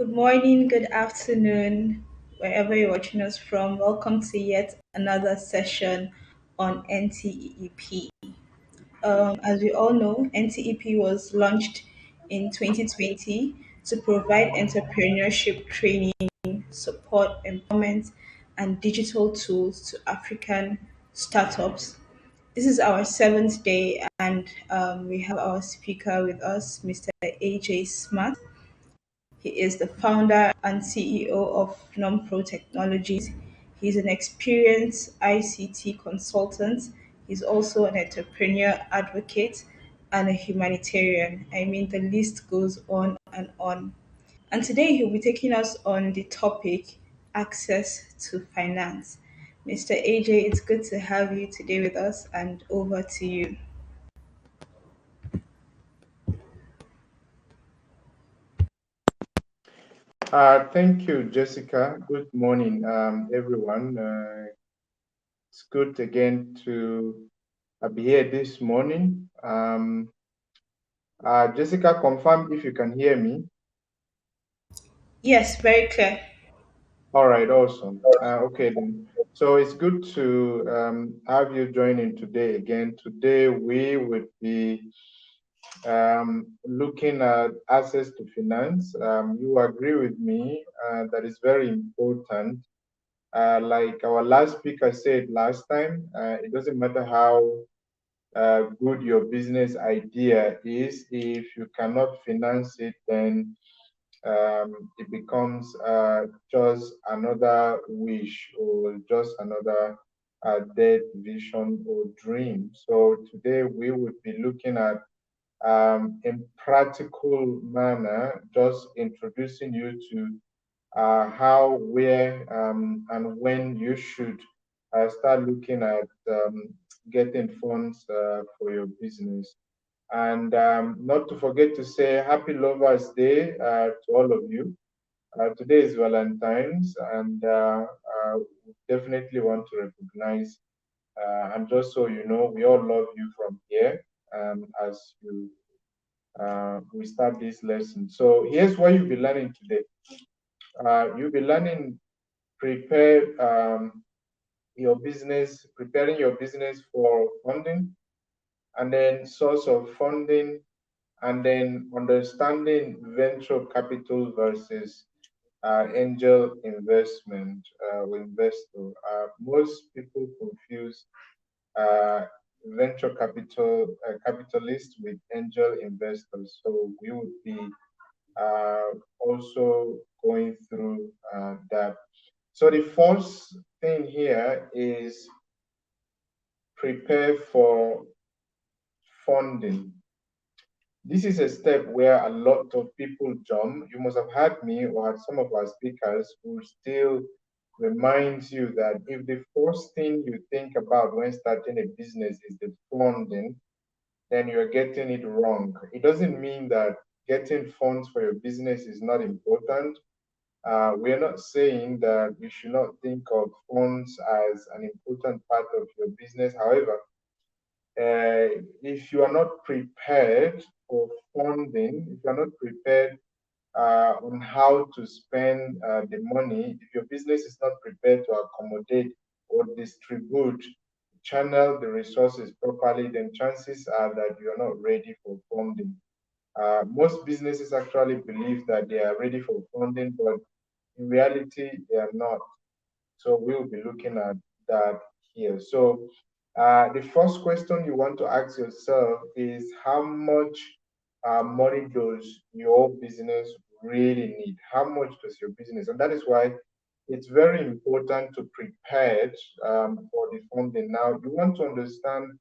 Good morning, good afternoon, wherever you're watching us from. Welcome to yet another session on NTEEP. As we all know, NTEP was launched in 2020 to provide entrepreneurship training, support, empowerment, and digital tools to African startups. This is our seventh day, and we have our speaker with us, Mr. AJ Smart. He is the founder and CEO of NomPro Technologies. He's an experienced ICT consultant. He's also an entrepreneur advocate and a humanitarian. I mean, the list goes on and on. And today he'll be taking us on the topic access to finance. Mr. AJ, it's good to have you today with us, and over to you. Thank you, Jessica. Good morning, everyone. It's good again to be here this morning. Jessica, confirm if you can hear me. Yes, very clear. All right, awesome. Okay, then. So it's good to have you joining today again. Today we would be looking at access to finance. You agree with me that is very important. Like our last speaker said last time, it doesn't matter how good your business idea is, if you cannot finance it, then it becomes just another wish or just another dead vision or dream. So today we would be looking at in practical manner, just introducing you to how, where, and when you should start looking at getting funds for your business. And not to forget to say Happy Lovers Day to all of you. Today is Valentine's, and we definitely want to recognize, and just so you know, we all love you from here as you we start this lesson. So here's what you'll be learning today. You'll be learning prepare your business, preparing your business for funding, and then source of funding, and then understanding venture capital versus angel investment or investor. Most people confuse uh, venture capital capitalists with angel investors. So we would be also going through that. So the first thing here is prepare for funding. This is a step where a lot of people jump. You must have heard me or had some of our speakers who still reminds you that if the first thing you think about when starting a business is the funding, then you're getting it wrong. It doesn't mean that getting funds for your business is not important. We're not saying that you should not think of funds as an important part of your business. However, if you are not prepared for funding, if you are not prepared on how to spend the money, if your business is not prepared to accommodate or distribute, channel the resources properly, then chances are that you are not ready for funding. Most businesses actually believe that they are ready for funding, but in reality, they are not. So we will be looking at that here. So the first question you want to ask yourself is how much money does your business really need? How much does your business? And that is why it's very important to prepare for the funding. Now, you want to understand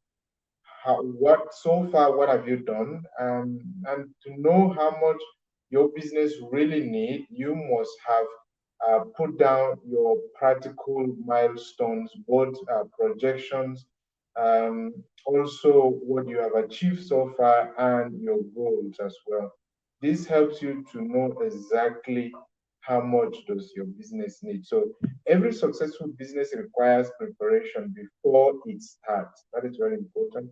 what so far, what have you done? And to know how much your business really need, you must have put down your practical milestones, both projections, also what you have achieved so far, and your goals as well. This helps you to know exactly how much does your business need. So every successful business requires preparation before it starts. That is very important.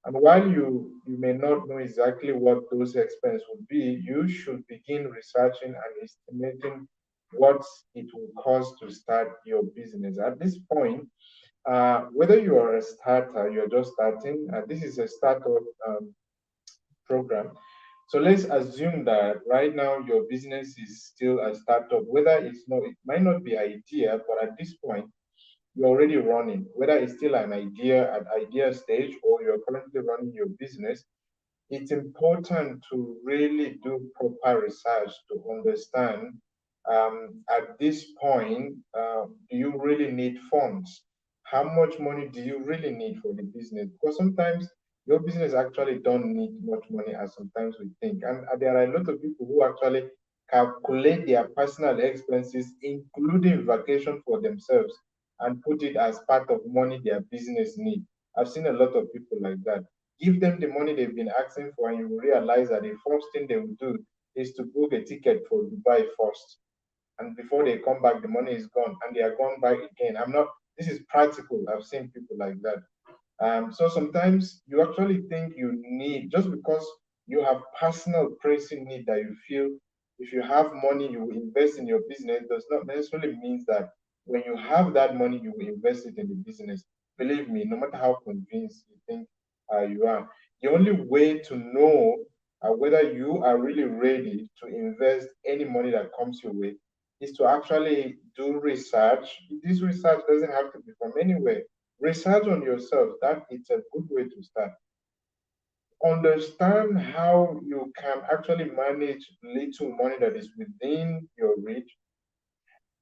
And while you may not know exactly what those expenses would be, you should begin researching and estimating what it will cost to start your business. At this point, whether you are a starter, you're just starting, this is a startup program. So let's assume that right now your business is still a startup, whether it's not, it might not be idea, but at this point, you're already running, whether it's still an idea at idea stage or you're currently running your business. It's important to really do proper research to understand at this point, do you really need funds? How much money do you really need for the business? Because sometimes your business actually don't need much money as sometimes we think. And there are a lot of people who actually calculate their personal expenses, including vacation for themselves, and put it as part of money their business need. I've seen a lot of people like that. Give them the money they've been asking for, and you will realize that the first thing they will do is to book a ticket for Dubai first. And before they come back, the money is gone, and they are gone back again. I'm not. This is practical. I've seen people like that. So sometimes you actually think you need, just because you have personal pressing need that you feel if you have money, you will invest in your business, does not necessarily means that when you have that money, you will invest it in the business. Believe me, no matter how convinced you think you are, the only way to know whether you are really ready to invest any money that comes your way is to actually do research. This research doesn't have to be from anywhere. Research on yourself, that it's a good way to start. Understand how you can actually manage little money that is within your reach.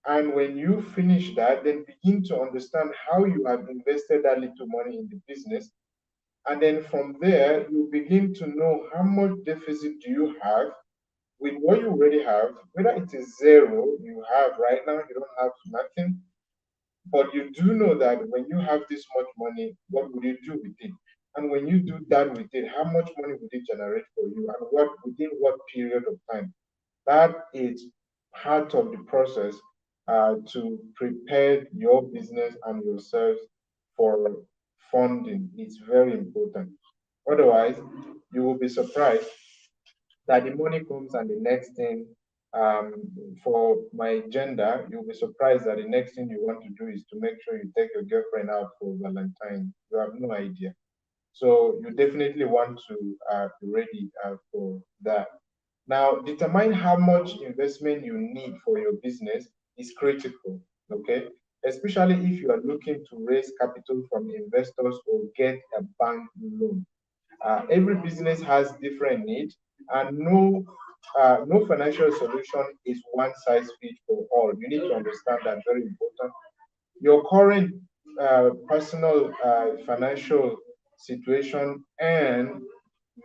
And when you finish that, then begin to understand how you have invested that little money in the business. And then from there, you begin to know how much deficit do you have with what you already have, whether it is zero, you have right now, you don't have nothing, but you do know that when you have this much money, what would you do with it? And when you do that with it, how much money would it generate for you and what within what period of time? That is part of the process to prepare your business and yourself for funding. It's very important. Otherwise, you will be surprised that the money comes and the next thing, um, for my gender, you'll be surprised that the next thing you want to do is to make sure you take your girlfriend out for Valentine. You have no idea. So you definitely want to be ready for that. Now, determine how much investment you need for your business is critical, okay? Especially if you are looking to raise capital from investors or get a bank loan. Every business has different needs, and no financial solution is one size fits for all. You need to understand that, very important. Your current personal financial situation and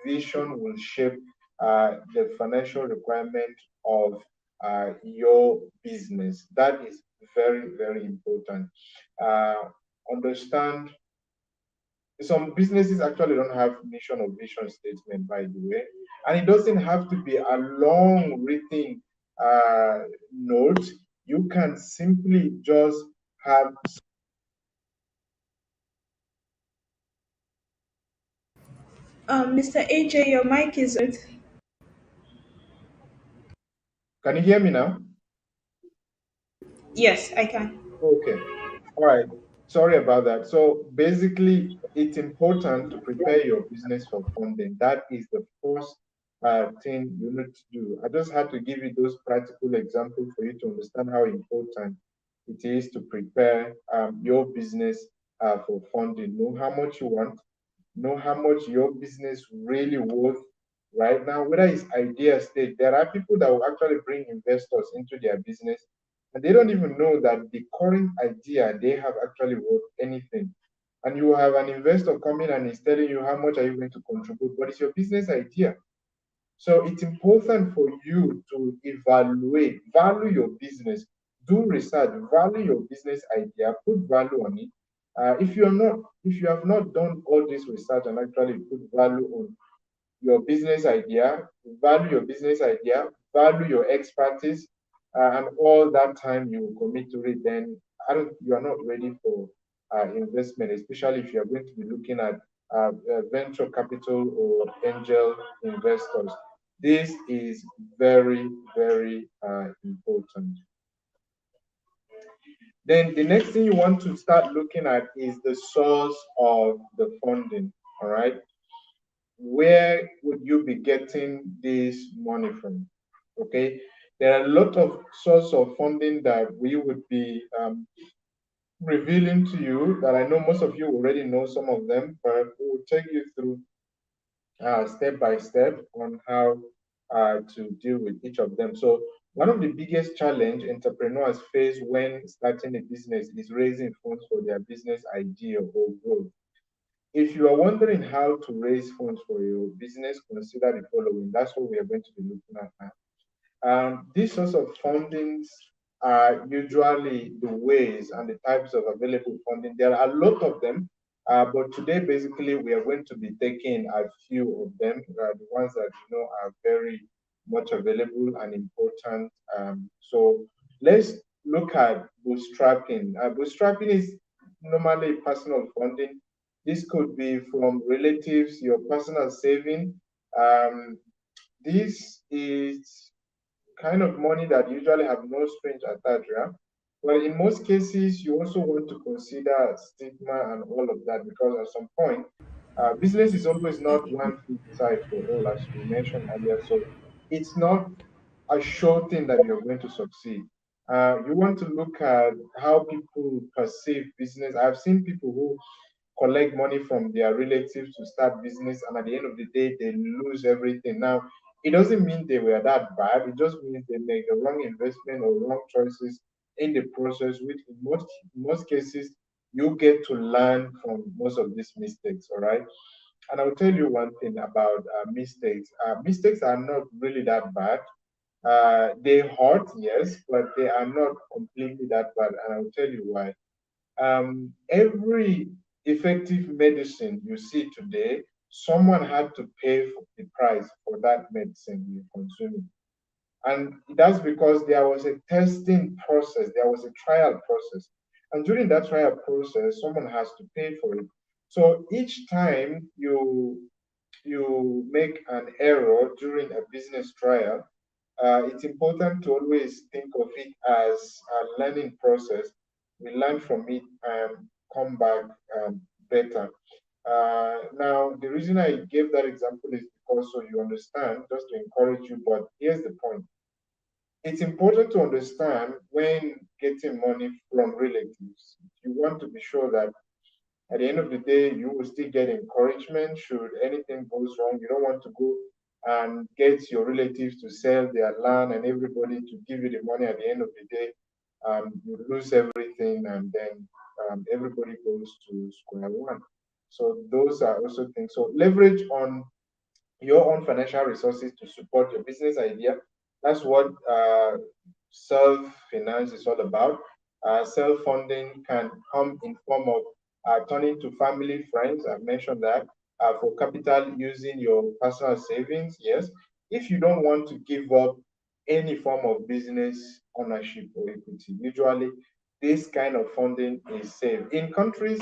vision will shape the financial requirement of your business. That is very, very important. Uh, Understand some businesses actually don't have mission or vision statement, by the way, and it doesn't have to be a long written note. You can simply just have. Mr. AJ, your mic is on. Can you hear me now? Yes, I can. Okay. All right. Sorry about that. So basically, it's important to prepare your business for funding. That is the first thing you need to do. I just had to give you those practical examples for you to understand how important it is to prepare your business for funding. Know how much you want, know how much your business really worth right now, whether it's idea stage. There are people that will actually bring investors into their business and they don't even know that the current idea they have actually worth anything. And you have an investor coming and he's telling you how much are you going to contribute, but it's your business idea. So it's important for you to evaluate, value your business, do research, value your business idea, put value on it. If you have not done all this research and actually put value on your business idea, value your business idea, value your expertise, and all that time you commit to it, then you are not ready for investment, especially if you are going to be looking at venture capital or angel investors. This is very, very important. Then the next thing you want to start looking at is the source of the funding. All right. Where would you be getting this money from? Okay. There are a lot of source of funding that we would be revealing to you that I know most of you already know some of them, but we will take you through step by step on how to deal with each of them. So one of the biggest challenge entrepreneurs face when starting a business is raising funds for their business idea or growth. If you are wondering how to raise funds for your business, consider the following. That's what we are going to be looking at now. These sorts of fundings are usually the ways and the types of available funding. There are a lot of them, but today basically we are going to be taking a few of them, the ones that you know are very much available and important. So let's look at bootstrapping. Bootstrapping is normally personal funding. This could be from relatives, your personal saving. Um, this is kind of money that usually have no strings attached, yeah? But in most cases, you also want to consider stigma and all of that because at some point, business is always not one fit size for all, as we mentioned earlier. So it's not a sure thing that you're going to succeed. You want to look at how people perceive business. I've seen people who collect money from their relatives to start business, and at the end of the day, they lose everything. Now, it doesn't mean they were that bad. It just means they make the wrong investment or wrong choices in the process, which in most cases you get to learn from most of these mistakes. All right. And I'll tell you one thing about mistakes. Mistakes are not really that bad. They hurt, yes, but they are not completely that bad. And I'll tell you why. Every effective medicine you see today, someone had to pay for the price for that medicine you're consuming. And that's because there was a testing process, there was a trial process. And during that trial process, someone has to pay for it. So each time you make an error during a business trial, it's important to always think of it as a learning process. We learn from it and come back better. Now, the reason I gave that example is because so you understand, just to encourage you, but here's the point. It's important to understand when getting money from relatives. You want to be sure that at the end of the day, you will still get encouragement should anything goes wrong. You don't want to go and get your relatives to sell their land and everybody to give you the money at the end of the day. You lose everything and then everybody goes to square one. So those are also things. So leverage on your own financial resources to support your business idea. That's what self-finance is all about. Self-funding can come in form of turning to family, friends. I've mentioned that for capital using your personal savings. Yes, if you don't want to give up any form of business ownership or equity, usually this kind of funding is safe. In countries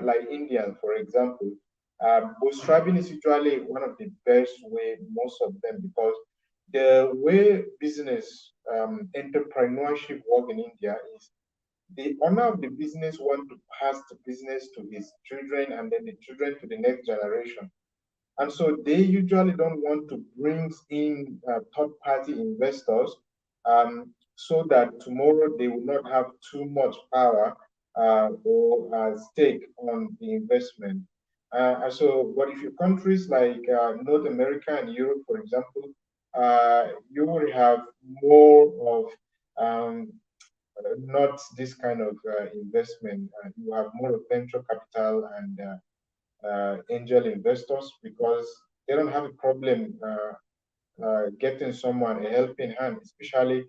like India, for example, bootstrapping is usually one of the best way, most of them, because the way business entrepreneurship work in India is the owner of the business want to pass the business to his children and then the children to the next generation. And so they usually don't want to bring in third-party investors so that tomorrow they will not have too much power or stake on the investment. But if you countries like North America and Europe, for example, you will have more of not this kind of investment. You have more of venture capital and angel investors because they don't have a problem getting someone a helping hand, especially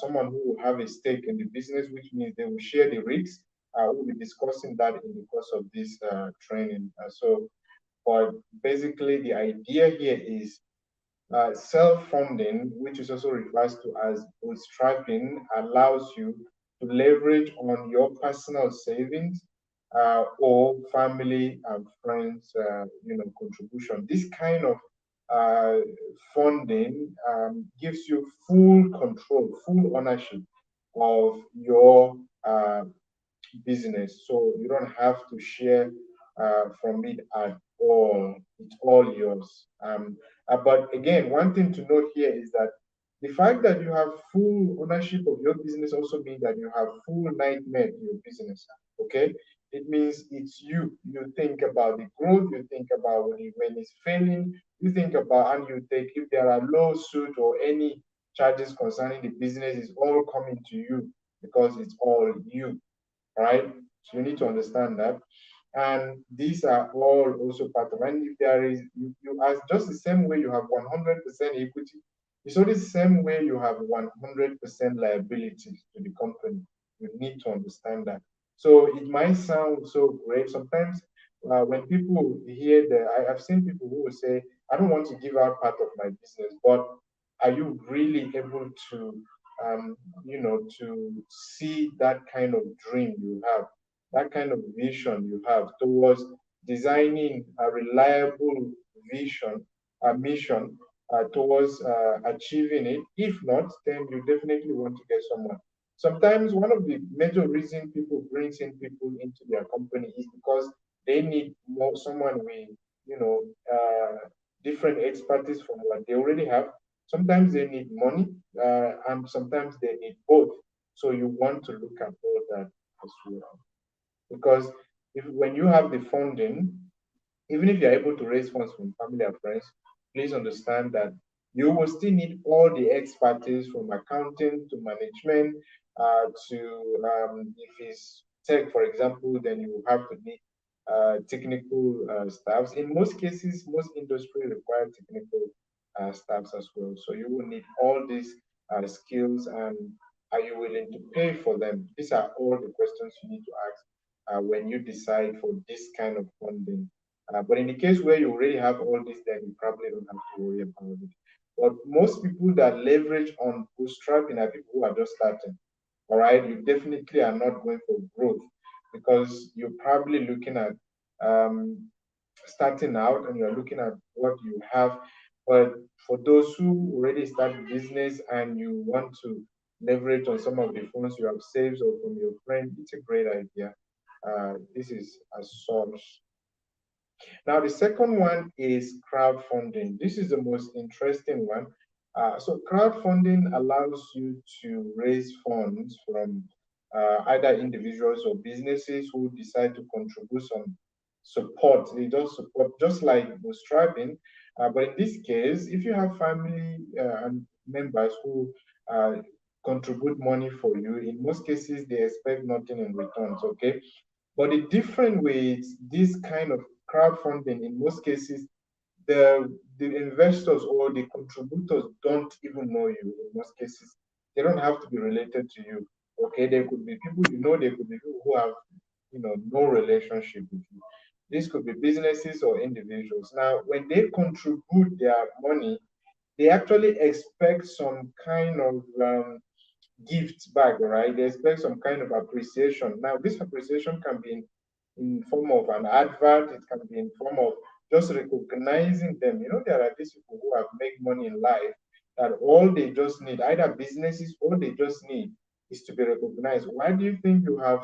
someone who will have a stake in the business, which means they will share the risks. We'll be discussing that in the course of this training. But basically, the idea here is self-funding, which is also referred to as bootstrapping, allows you to leverage on your personal savings or family and friends, contribution. This kind of uh, funding gives you full control, full ownership of your business. So you don't have to share from it at all. It's all yours. But again, one thing to note here is that the fact that you have full ownership of your business also means that you have full nightmare in your business. Okay, it means it's you. You think about the growth. You think about when it's failing. You think about and you take if there are lawsuits or any charges concerning the business, is all coming to you because it's all you, right? So you need to understand that. And these are all also part of, and if there is, you as just the same way you have 100% equity, it's only the same way you have 100% liabilities to the company. You need to understand that. So it might sound so great. Sometimes when people hear that, I've seen people who will say, I don't want to give out part of my business, but are you really able to to see that kind of dream you have, that kind of vision you have towards designing a reliable vision, a mission towards achieving it. If not, then you definitely want to get someone. Sometimes one of the major reasons people brings in people into their company is because they need more someone with you know different expertise from what they already have. Sometimes they need money, and sometimes they need both. So you want to look at all that as well. Because if when you have the funding, even if you're able to raise funds from family and friends, please understand that you will still need all the expertise from accounting to management to if it's tech, for example, then you will have to need technical staffs. In most cases, most industry require technical staffs as well. So you will need all these skills, and are you willing to pay for them? These are all the questions you need to ask when you decide for this kind of funding. But in the case where you already have all this, then you probably don't have to worry about it. But most people that leverage on bootstrapping are people who are just starting. All right, you definitely are not going for growth because you're probably looking at um, starting out and you're looking at what you have. But for those who already start business and you want to leverage on some of the funds you have saved or from your friend, it's a great idea. This is as such. Now, the second one is crowdfunding. This is the most interesting one. So, crowdfunding allows you to raise funds from either individuals or businesses who decide to contribute some support. They just support, just like bootstrapping. But in this case, if you have family and members who uh, contribute money for you, in most cases, they expect nothing in returns, okay? But the different with this kind of crowdfunding, in most cases, the investors or the contributors don't even know you. In most cases, they don't have to be related to you. Okay, there could be people you know. There could be people who have no relationship with you. This could be businesses or individuals. Now, when they contribute their money, they actually expect some kind of gift back, right? They expect some kind of appreciation. Now, this appreciation can be in form of an advert, it can be in form of just recognizing them. There are these people who have made money in life that all they just need, either businesses, all they just need is to be recognized. Why do you think you have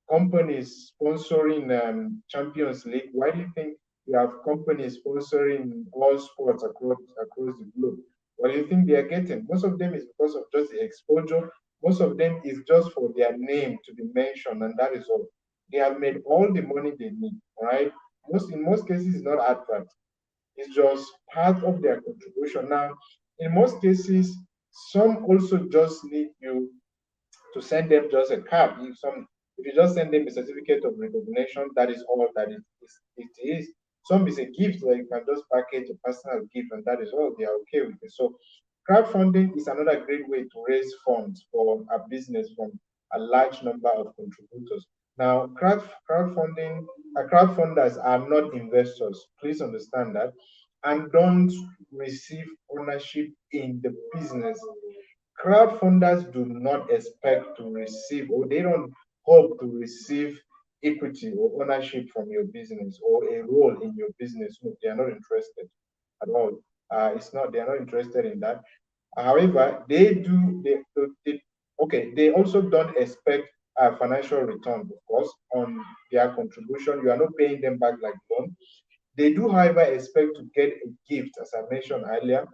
companies sponsoring Champions League? Why do you think you have companies sponsoring all sports across the globe? What do you think they are getting? Most of them is because of just the exposure. Most of them is just for their name to be mentioned, and that is all. They have made all the money they need, right? In most cases, it's not advert. It's just part of their contribution. Now, in most cases, some also just need you to send them just a card. If you just send them a certificate of recognition, that is all that it is. Some is a gift where you can just package a personal gift, and that is all. They are okay with it. So, crowdfunding is another great way to raise funds for a business from a large number of contributors. Now, crowdfunders are not investors. Please understand that, and don't receive ownership in the business. Crowdfunders do not expect to receive, or they don't hope to receive equity or ownership from your business or a role in your business. No, they are not interested at all. It's not. They are not interested in that. However, they do. They okay. They also don't expect a financial return, of course, on their contribution. You are not paying them back like loan. They do, however, expect to get a gift, as I mentioned earlier,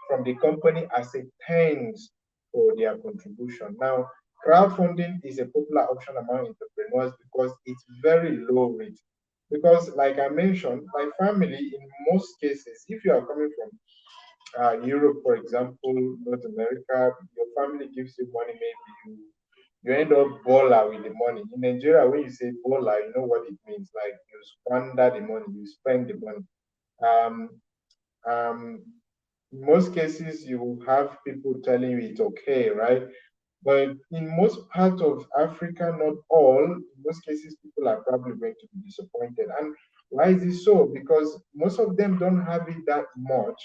from the company as a thanks for their contribution. Now, crowdfunding is a popular option among entrepreneurs because it's very low risk. Because, like I mentioned, my family, in most cases, if you are coming from Europe, for example, North America, your family gives you money, maybe you end up baller with the money. In Nigeria, when you say baller, you know what it means. Like you squander the money, you spend the money. Um, um, in most cases, you will have people telling you it's okay, right? But in most parts of Africa, not all, in most cases, people are probably going to be disappointed. And why is this so? Because most of them don't have it that much.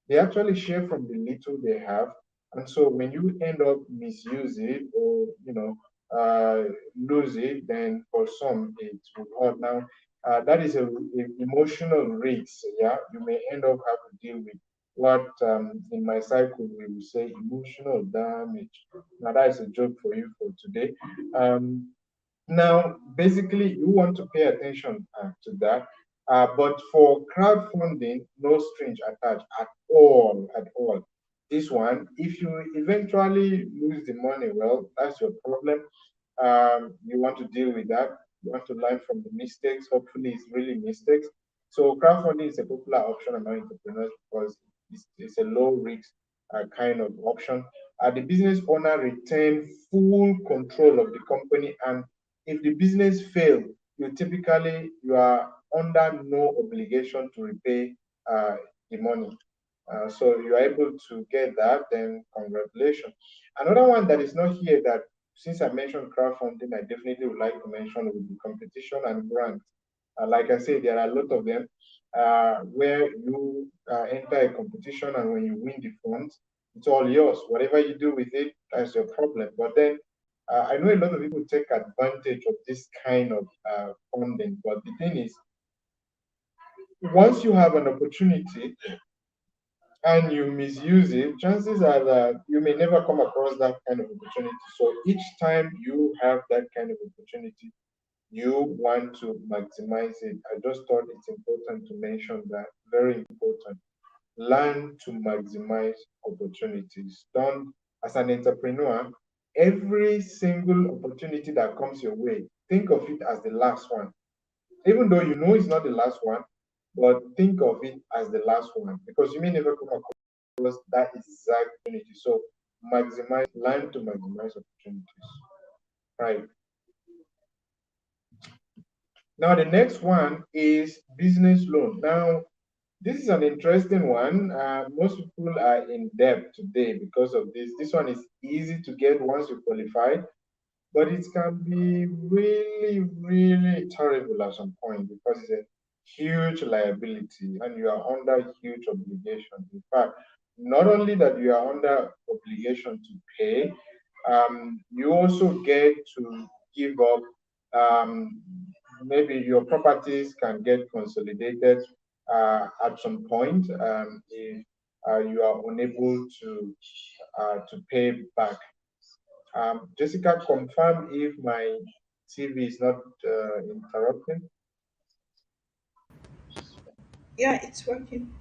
They actually share from the little they have. And so when you end up misuse it or, lose it, then for some it will hurt. Now, that is a emotional risk. Yeah, you may end up having to deal with what in my cycle we will say emotional damage. Now that is a joke for you for today. Now, basically, you want to pay attention to that. But for crowdfunding, no strings attached at all, at all. This one, if you eventually lose the money, well, that's your problem. You want to deal with that. You want to learn from the mistakes. Hopefully, it's really mistakes. So crowdfunding is a popular option among entrepreneurs because it's a low risk kind of option. The business owner retain full control of the company, and if the business fails, you are under no obligation to repay the money. So you are able to get that, then congratulations. Another one that is not here that since I mentioned crowdfunding, I definitely would like to mention would be competition and grants. Like I said, there are a lot of them where you enter a competition and when you win the funds, it's all yours. Whatever you do with it, that's your problem. But then I know a lot of people take advantage of this kind of funding. But the thing is, once you have an opportunity and you misuse it, chances are that you may never come across that kind of opportunity. So each time you have that kind of opportunity, you want to maximize it. I just thought it's important to mention that. Very important. Learn to maximize opportunities. Don't, as an entrepreneur, every single opportunity that comes your way, think of it as the last one. Even though you know it's not the last one, but think of it as the last one because you may never come across that exact opportunity. So maximize, learn to maximize opportunities. Right. Now the next one is business loan. Now this is an interesting one. Most people are in debt today because of this. This one is easy to get once you qualify, but it can be really, really terrible at some point because it's a huge liability and you are under huge obligation. In fact, not only that you are under obligation to pay, you also get to give up. Maybe your properties can get consolidated at some point if you are unable to pay back. Jessica, confirm if my TV is not interrupting. Yeah, it's working.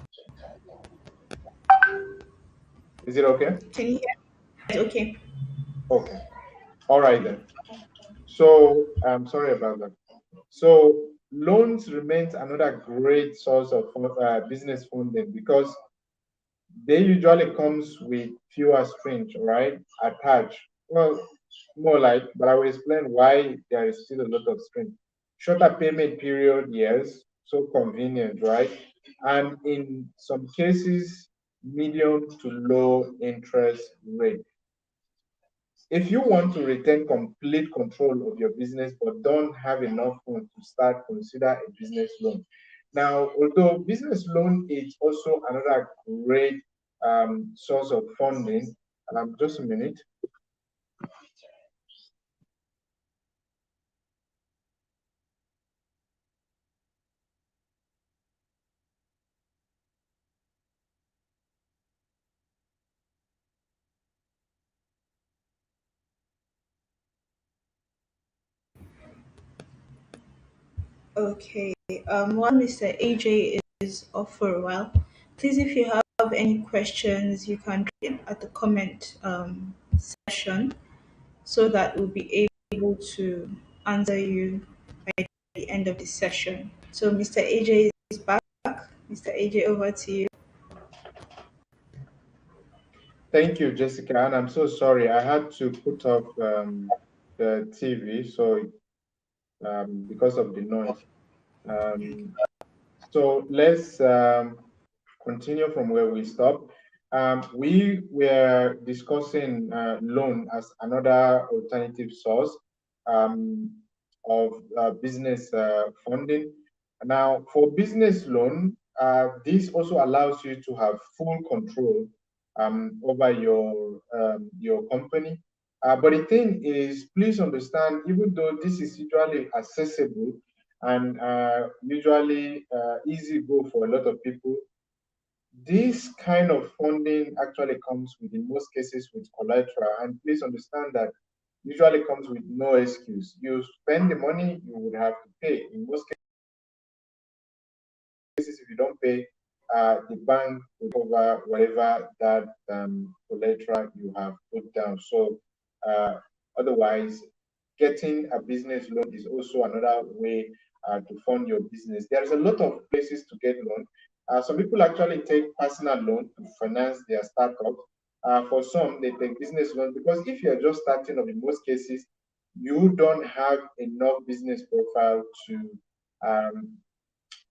Is it okay? Can you hear? Okay. Okay. All right then. So I'm sorry about that. So loans remains another great source of business funding because they usually comes with fewer strings, right? Attached. Well, more like, but I will explain why there is still a lot of strings. Shorter payment period, yes, so convenient, right? And in some cases, medium to low interest rate. If you want to retain complete control of your business but don't have enough funds to start, consider a business loan. Now, although business loan is also another great source of funding, just a minute. Okay. While Mr. AJ is off for a while, please, if you have any questions, you can drop in at the comment section so that we'll be able to answer you by the end of the session. So, Mr. AJ is back. Mr. AJ, over to you. Thank you, Jessica. And I'm so sorry. I had to put off the TV, so because of the noise. Um, so let's continue from where we stopped. We were discussing loan as another alternative source um, of business funding. Now, for business loan, this also allows you to have full control over your company. But the thing is, please understand, even though this is usually accessible and usually easy go for a lot of people, this kind of funding actually comes with, in most cases, with collateral. And please understand that usually comes with no excuse. You spend the money, you would have to pay. In most cases, if you don't pay, the bank will cover whatever that collateral you have put down. So otherwise, getting a business loan is also another way to fund your business. There's a lot of places to get loan. Some people actually take personal loan to finance their startup. For some, they take business loan because if you're just starting up, in most cases, you don't have enough business profile um,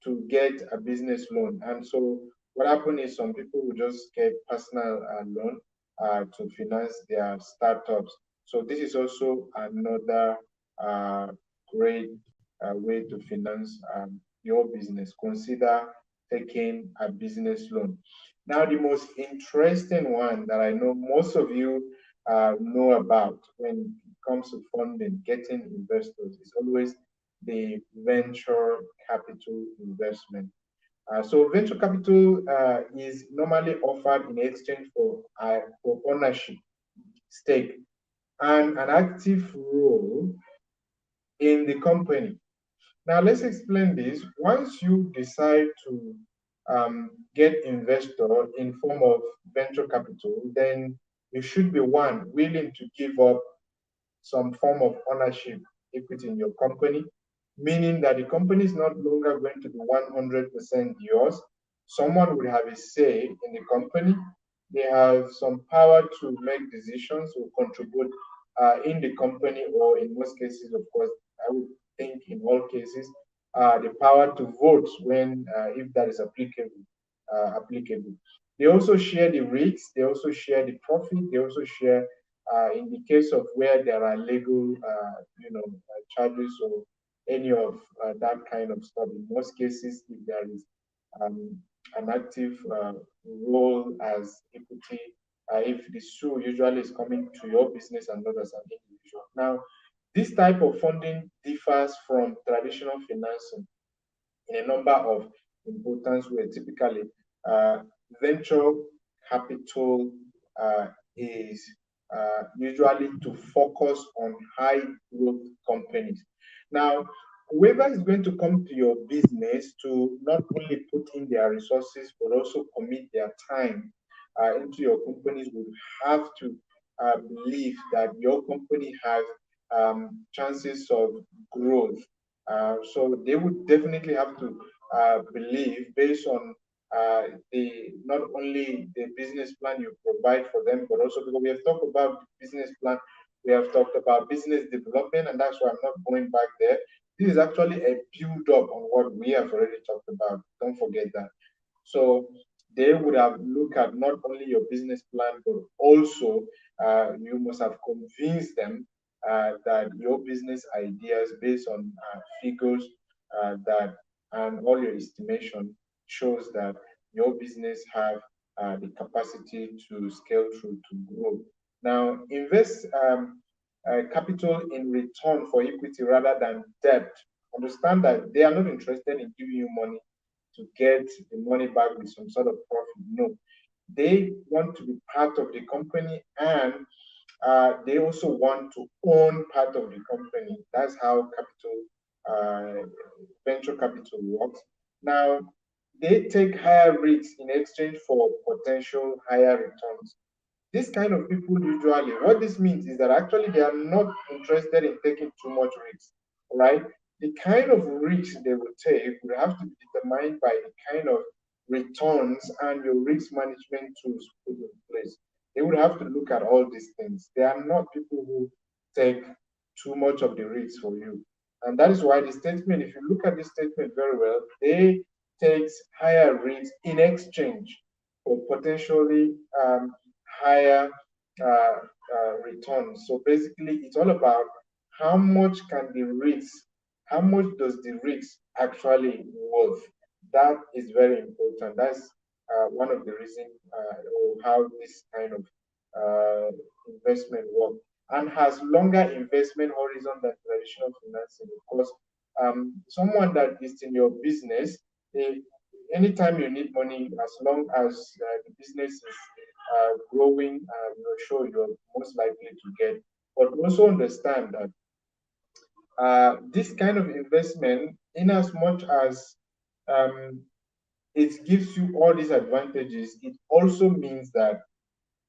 to get a business loan. And so what happens is some people will just get personal loan to finance their startups. So this is also another uh, great way to finance your business. Consider taking a business loan. Now, the most interesting one that I know most of you know about when it comes to funding, getting investors, is always the venture capital investment. So venture capital is normally offered in exchange for ownership, stake, and an active role in the company. Now let's explain this. Once you decide to get investor in form of venture capital, then you should be one willing to give up some form of ownership equity in your company, meaning that the company is not longer going to be 100% yours. Someone will have a say in the company. They have some power to make decisions or contribute in the company, or in most cases, of course, I would think in all cases, the power to vote when, if that is applicable. They also share the risks. They also share the profit. They also share in the case of where there are legal, charges or any of that kind of stuff. In most cases, if there is um, an active role as equity, if the sue usually is coming to your business and not as an individual. Now, this type of funding differs from traditional financing in a number of important ways. Typically, uh, venture capital is usually to focus on high growth companies. Now, whoever is going to come to your business to not only put in their resources but also commit their time into your companies would have to believe that your company has chances of growth. So they would definitely have to believe based on not only the business plan you provide for them, but also because we have talked about business plan, we have talked about business development, and that's why I'm not going back there. This is actually a build up on what we have already talked about. Don't forget that. So they would have looked at not only your business plan, but also you must have convinced them that your business ideas based on figures that and all your estimation shows that your business have the capacity to scale through to grow. Now, invest capital in return for equity rather than debt. Understand that they are not interested in giving you money to get the money back with some sort of profit. No, they want to be part of the company, and they also want to own part of the company. That's how capital venture capital works. Now, they take higher risks in exchange for potential higher returns. This kind of people usually, what this means is that actually they are not interested in taking too much risk, right? The kind of risk they will take will have to be determined by the kind of returns and your risk management tools put in place. They would have to look at all these things. They are not people who take too much of the risk for you. And that is why the statement, if you look at this statement very well, they takes higher risks in exchange for potentially higher returns. So basically, it's all about how much can the risk, how much does the risk actually worth? That is very important. That's one of the reasons or how this kind of investment works and has longer investment horizon than traditional financing. Of course, someone that is in your business, anytime you need money, as long as the business is growing, you're sure you're most likely to get. But also understand that this kind of investment, in as much as um, it gives you all these advantages, it also means that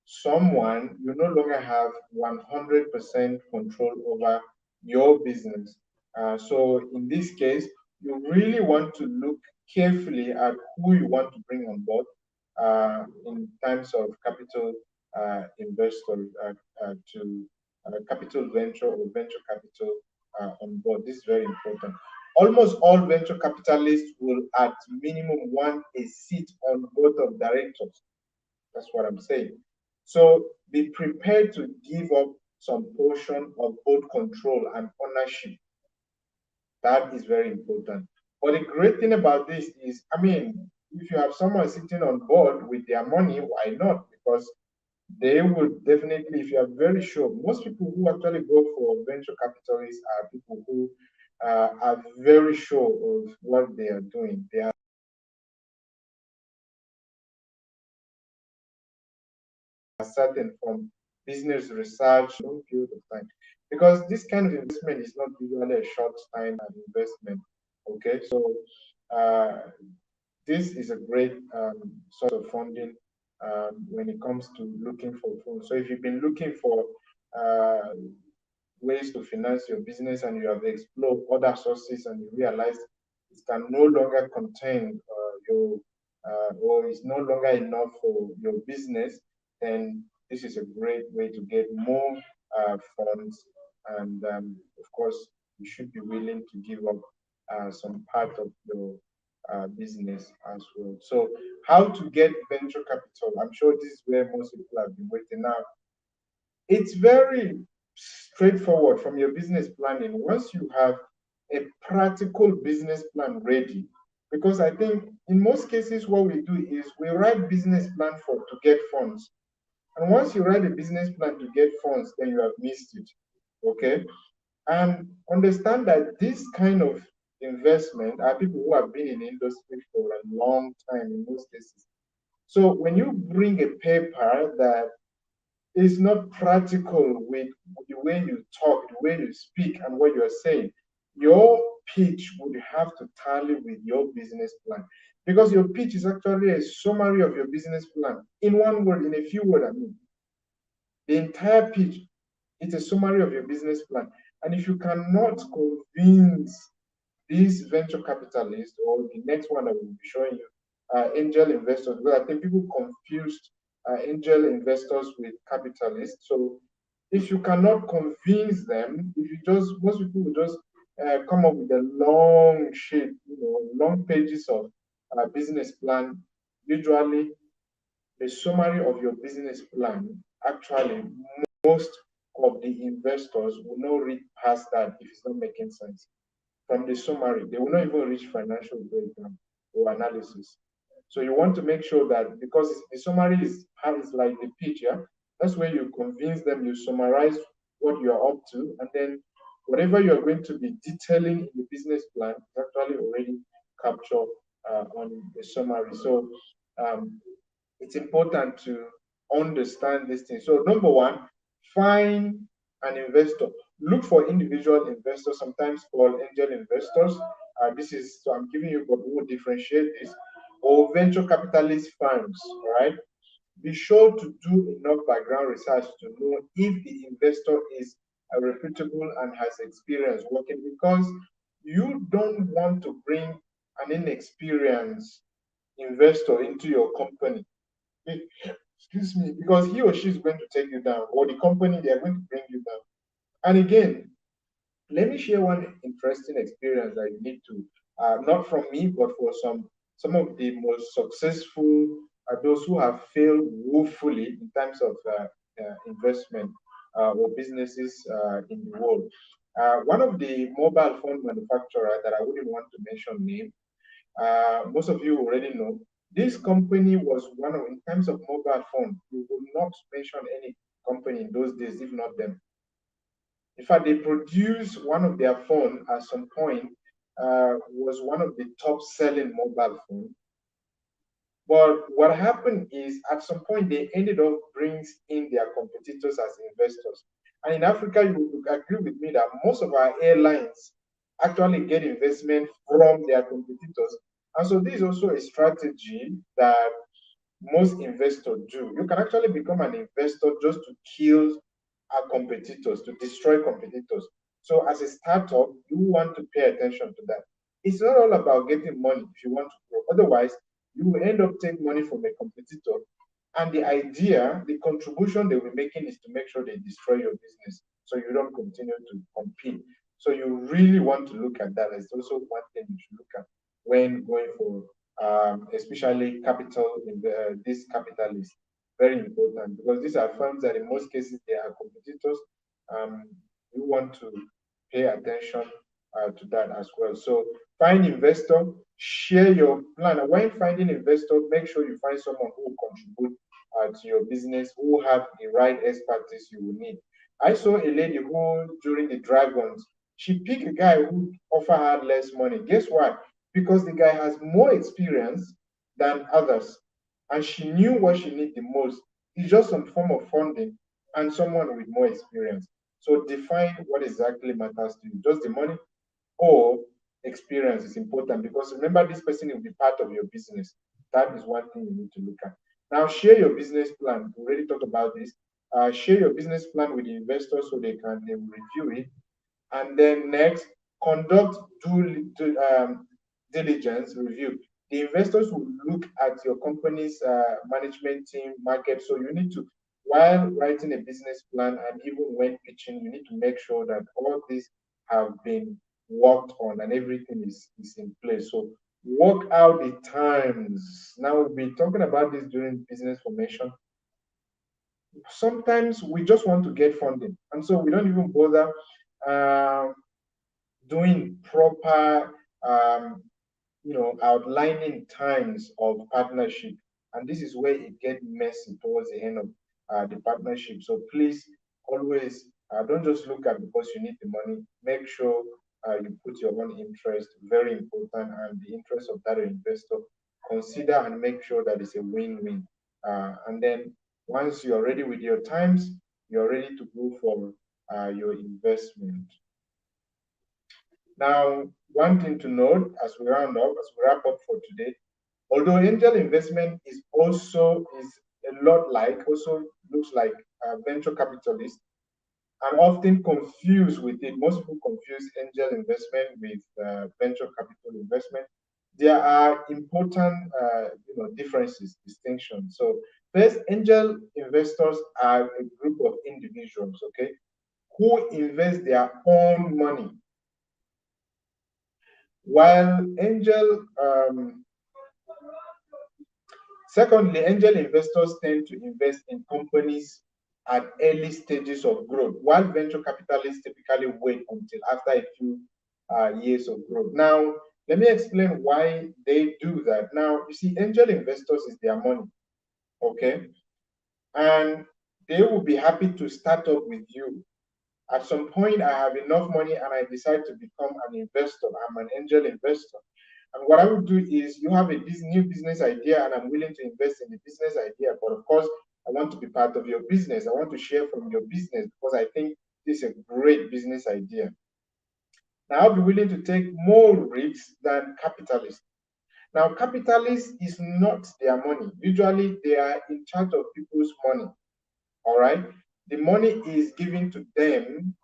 someone you no longer have 100% control over your business. So in this case, you really want to look carefully at who you want to bring on board in terms of capital investor to capital venture or venture capital on board. This is very important. Almost all venture capitalists will at minimum want a seat on board of directors. That's what I'm saying. So be prepared to give up some portion of both control and ownership. That is very important. But the great thing about this is, I mean, if you have someone sitting on board with their money, why not? Because they would definitely, if you are very sure, most people who actually go for venture capitalists are people who are very sure of what they are doing. They are certain from business research, long period of time. Because this kind of investment is not usually a short time investment. Okay, so uh, this is a great source of funding when it comes to looking for funds. So if you've been looking for uh, ways to finance your business and you have explored other sources and you realize it can no longer contain your or is no longer enough for your business, then this is a great way to get more funds. And of course, you should be willing to give up some part of your business as well. So, how to get venture capital? I'm sure this is where most people have been waiting now. It's very straightforward from your business planning. Once you have a practical business plan ready, because I think in most cases what we do is we write business plan for to get funds. And once you write a business plan to get funds, then you have missed it. Okay? And understand that this kind of investment are people who have been in the industry for a long time in most cases. So when you bring a paper that is not practical with the way you talk, the way you speak, and what you're saying, your pitch would have to tally with your business plan. Because your pitch is actually a summary of your business plan. In one word, in a few words, I mean. The entire pitch is a summary of your business plan. And if you cannot convince these venture capitalists or the next one I will be showing you, angel investors, because I think people confused angel investors with capitalists. So if you cannot convince them, if you just, most people will just come up with a long sheet, long pages of business plan. Usually a summary of your business plan, actually, most of the investors will not read past that if it's not making sense. From the summary, they will not even reach financial breakdown or analysis. So you want to make sure that because the summary is like the pitch, yeah? That's where you convince them, you summarize what you are up to, and then whatever you are going to be detailing in the business plan is actually already captured on the summary. So it's important to understand this thing. So number one, find an investor. Look for individual investors, sometimes called angel investors. So I'm giving you, but we will differentiate this, or venture capitalist firms, right? Be sure to do enough background research to know if the investor is reputable and has experience working, because you don't want to bring an inexperienced investor into your company. Excuse me, because he or she is going to take you down, or the company, they are going to bring you down. And again, let me share one interesting experience that you need to, not from me, but for some of the most successful, those who have failed woefully in terms of investment or businesses in the world. One of the mobile phone manufacturer that I wouldn't want to mention name, most of you already know. This company was one of, in terms of mobile phone, you would not mention any company in those days, if not them. In fact, they produced one of their phone at some point, was one of the top selling mobile phone. But what happened is at some point they ended up bringing in their competitors as investors. And in Africa, you will agree with me that most of our airlines actually get investment from their competitors. And so this is also a strategy that most investors do. You can actually become an investor just to kill our competitors, to destroy competitors. So as a startup, you want to pay attention to that. It's not all about getting money if you want to grow. Otherwise, you will end up taking money from a competitor. And the idea, the contribution they were making is to make sure they destroy your business so you don't continue to compete. So you really want to look at that. It's also one thing you should look at when going for, especially capital, this capitalists. Very important, because these are firms that in most cases they are competitors. You want to pay attention to that as well. So find investor, share your plan. And when finding investor, make sure you find someone who will contribute to your business, who have the right expertise you will need. I saw a lady who, during the Dragons, she picked a guy who offer her less money. Guess why? Because the guy has more experience than others, and she knew what she needed the most. It's just some form of funding and someone with more experience. So define what exactly matters to you. Just the money or experience is important, because remember, this person will be part of your business. That is one thing you need to look at. Now, share your business plan. We already talked about this. Share your business plan with the investors so they will review it. And then next, conduct diligence review. The investors will look at your company's management team, market. So you need to, while writing a business plan and even when pitching, you need to make sure that all these have been worked on and everything is in place. So work out the times. Now we'll be talking about this during business formation. Sometimes we just want to get funding, and so we don't even bother doing proper, um, outlining times of partnership. And this is where it gets messy towards the end of the partnership. So please always don't just look at because you need the money. Make sure you put your own interest, very important, and the interest of that investor. Consider and make sure that it's a win-win. And then once you're ready with your times, you're ready to go for your investment. Now, one thing to note as we wrap up for today, although angel investment is a lot like, also looks like venture capitalist, and often confused with it. Most people confuse angel investment with venture capital investment. There are important, differences, distinctions. So first, angel investors are a group of individuals, okay, who invest their own money, while secondly, angel investors tend to invest in companies at early stages of growth, while venture capitalists typically wait until after a few years of growth. Now, let me explain why they do that. Now, you see, angel investors is their money, okay? And they will be happy to start up with you. At some point, I have enough money and I decide to become an investor. I'm an angel investor. And what I would do is, you have a new business idea and I'm willing to invest in the business idea. But of course, I want to be part of your business. I want to share from your business because I think this is a great business idea. Now, I'll be willing to take more risks than capitalists. Now, capitalists is not their money. Usually, they are in charge of people's money. All right. The money is given to them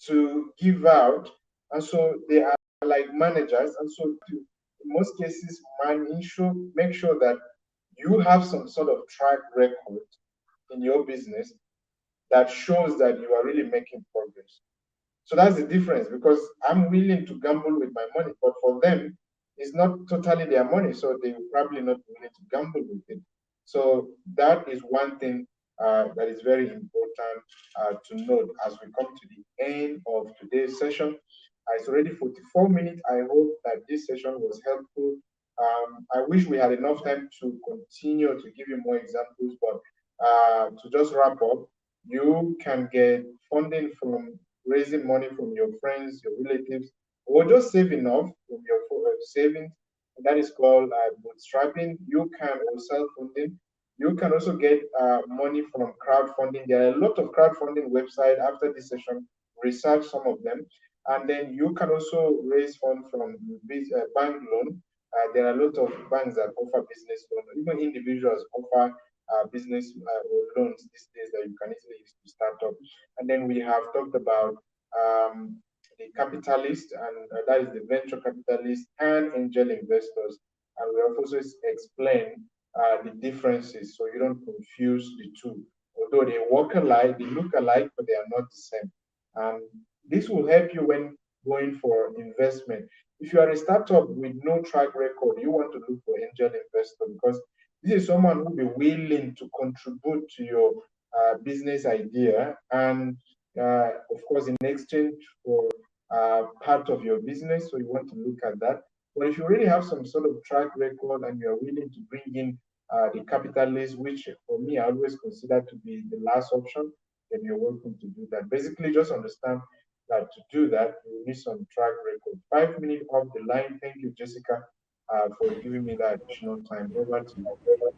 to give out. And so they are like managers. And so, in most cases, make sure that you have some sort of track record in your business that shows that you are really making progress. So that's the difference, because I'm willing to gamble with my money, but for them, it's not totally their money, so they will probably not be willing to gamble with it. So that is one thing that is very important to note as we come to the end of today's session. It's already 44 minutes. I hope that this session was helpful. I wish we had enough time to continue to give you more examples, but to just wrap up, you can get funding from raising money from your friends, your relatives, or just save enough from your savings. That is called bootstrapping. You can also self-funding. You can also get money from crowdfunding. There are a lot of crowdfunding websites. After this session, research some of them, and then you can also raise funds from bank loan. There are a lot of banks that offer business loan. Even individuals offer business or loans these days that you can easily use to start up. And then we have talked about um, the capitalist, and that is the venture capitalist and angel investors. And we have also explained the differences so you don't confuse the two. Although they work alike, they look alike, but they are not the same. And this will help you when going for investment. If you are a startup with no track record, you want to look for angel investor, because this is someone who will be willing to contribute to your business idea, and of course, in exchange for part of your business. So you want to look at that. But if you really have some sort of track record and you're willing to bring in the capitalist, which for me I always consider to be the last option, then you're welcome to do that. Basically, just understand that to do that, you need some track record. 5 minutes off the line. Thank you, Jessica, for giving me that additional time. Over to you.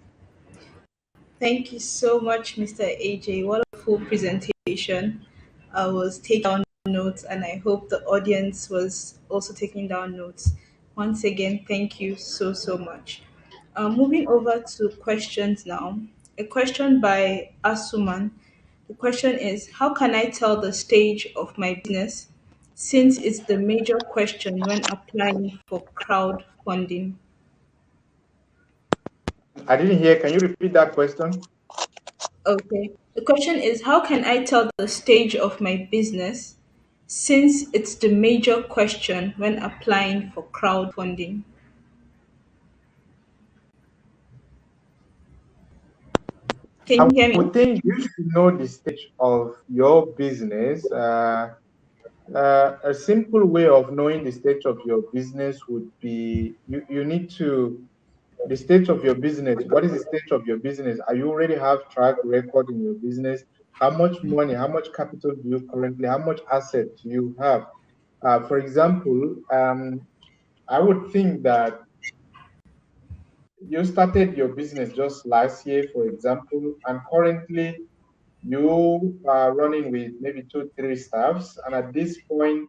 Thank you so much, Mr. AJ. What a full presentation. I was taking down notes, and I hope the audience was also taking down notes. Once again, thank you so, so much. Moving over to questions now. A question by Asuman. The question is: how can I tell the stage of my business, since it's the major question when applying for crowdfunding? I didn't hear. Can you repeat that question? Okay. The question is: how can I tell the stage of my business, since it's the major question when applying for crowdfunding? I Can you hear would me? think you should know the stage of your business. A simple way of knowing the stage of your business would be you need to the stage of your business. What is the stage of your business? Are you already have track record in your business? How much money, how much capital do you currently, how much asset do you have? For example, I would think that you started your business just last year, for example, and currently you are running with maybe two, three staffs, and at this point,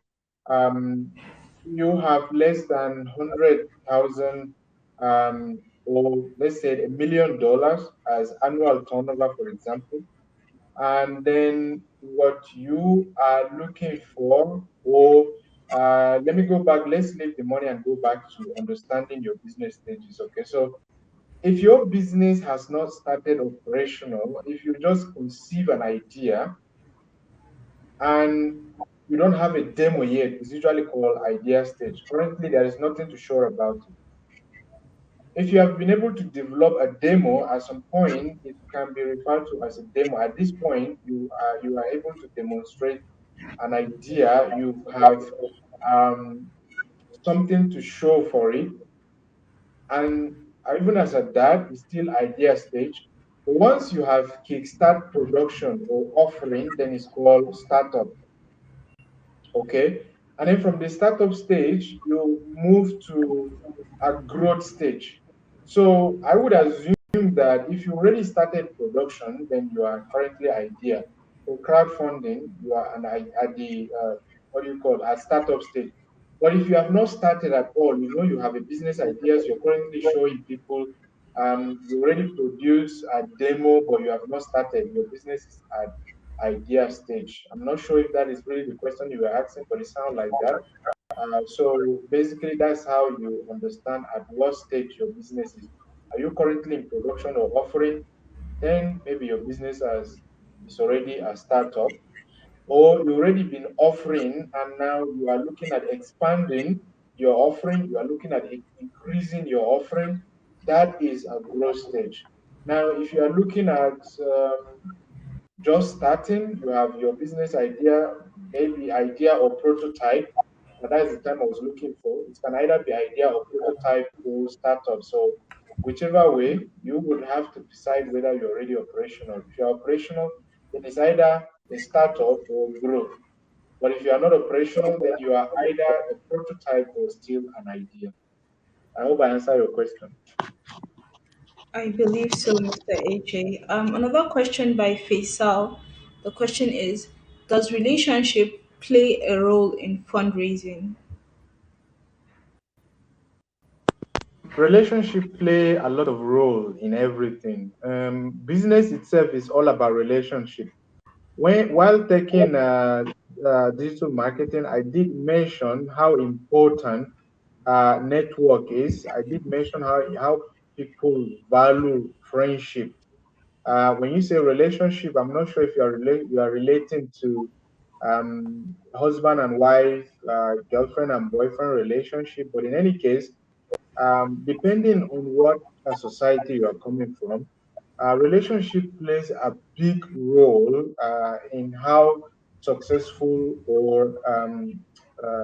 you have less than 100,000, or let's say $1 million as annual turnover, for example. And then what you are looking for, or let me go back, let's leave the money and go back to understanding your business stages. Okay, so if your business has not started operational, if you just conceive an idea and you don't have a demo yet, it's usually called idea stage. Currently, there is nothing to show about it. If you have been able to develop a demo at some point, it can be referred to as a demo. At this point, you are able to demonstrate an idea. You have something to show for it, and even as at that, it's still idea stage. But once you have kickstart production or offering, then it's called startup. Okay, and then from the startup stage, you move to a growth stage. So I would assume that if you already started production, then you are currently idea. For crowdfunding, you are at the what do you call at startup stage. But if you have not started at all, you know you have a business ideas, you're currently showing people, you already produce a demo, but you have not started. Your business is at idea stage. I'm not sure if that is really the question you were asking, but it sounds like that. So basically, that's how you understand at what stage your business is. Are you currently in production or offering? Then maybe your business has is already a startup, or you already been offering and now you are looking at expanding your offering. You are looking at increasing your offering. That is a growth stage. Now, if you are looking at just starting, you have your business idea, maybe idea or prototype. But that is the time I was looking for. It can either be idea or prototype or startup. So whichever way, you would have to decide whether you're already operational. If you're operational, then it's either a startup or growth. But if you are not operational, then you are either a prototype or still an idea. I hope I answer your question. I believe so, Mr. AJ. Another question by Faisal. The question is, does relationship play a role in fundraising? Relationship play a lot of role in everything. Business itself is all about relationship. While taking digital marketing, I did mention how important network is. I did mention how people value friendship. When you say relationship, I'm not sure if you are relating to husband and wife, girlfriend and boyfriend relationship, but in any case, depending on what society you are coming from, relationship plays a big role in how successful or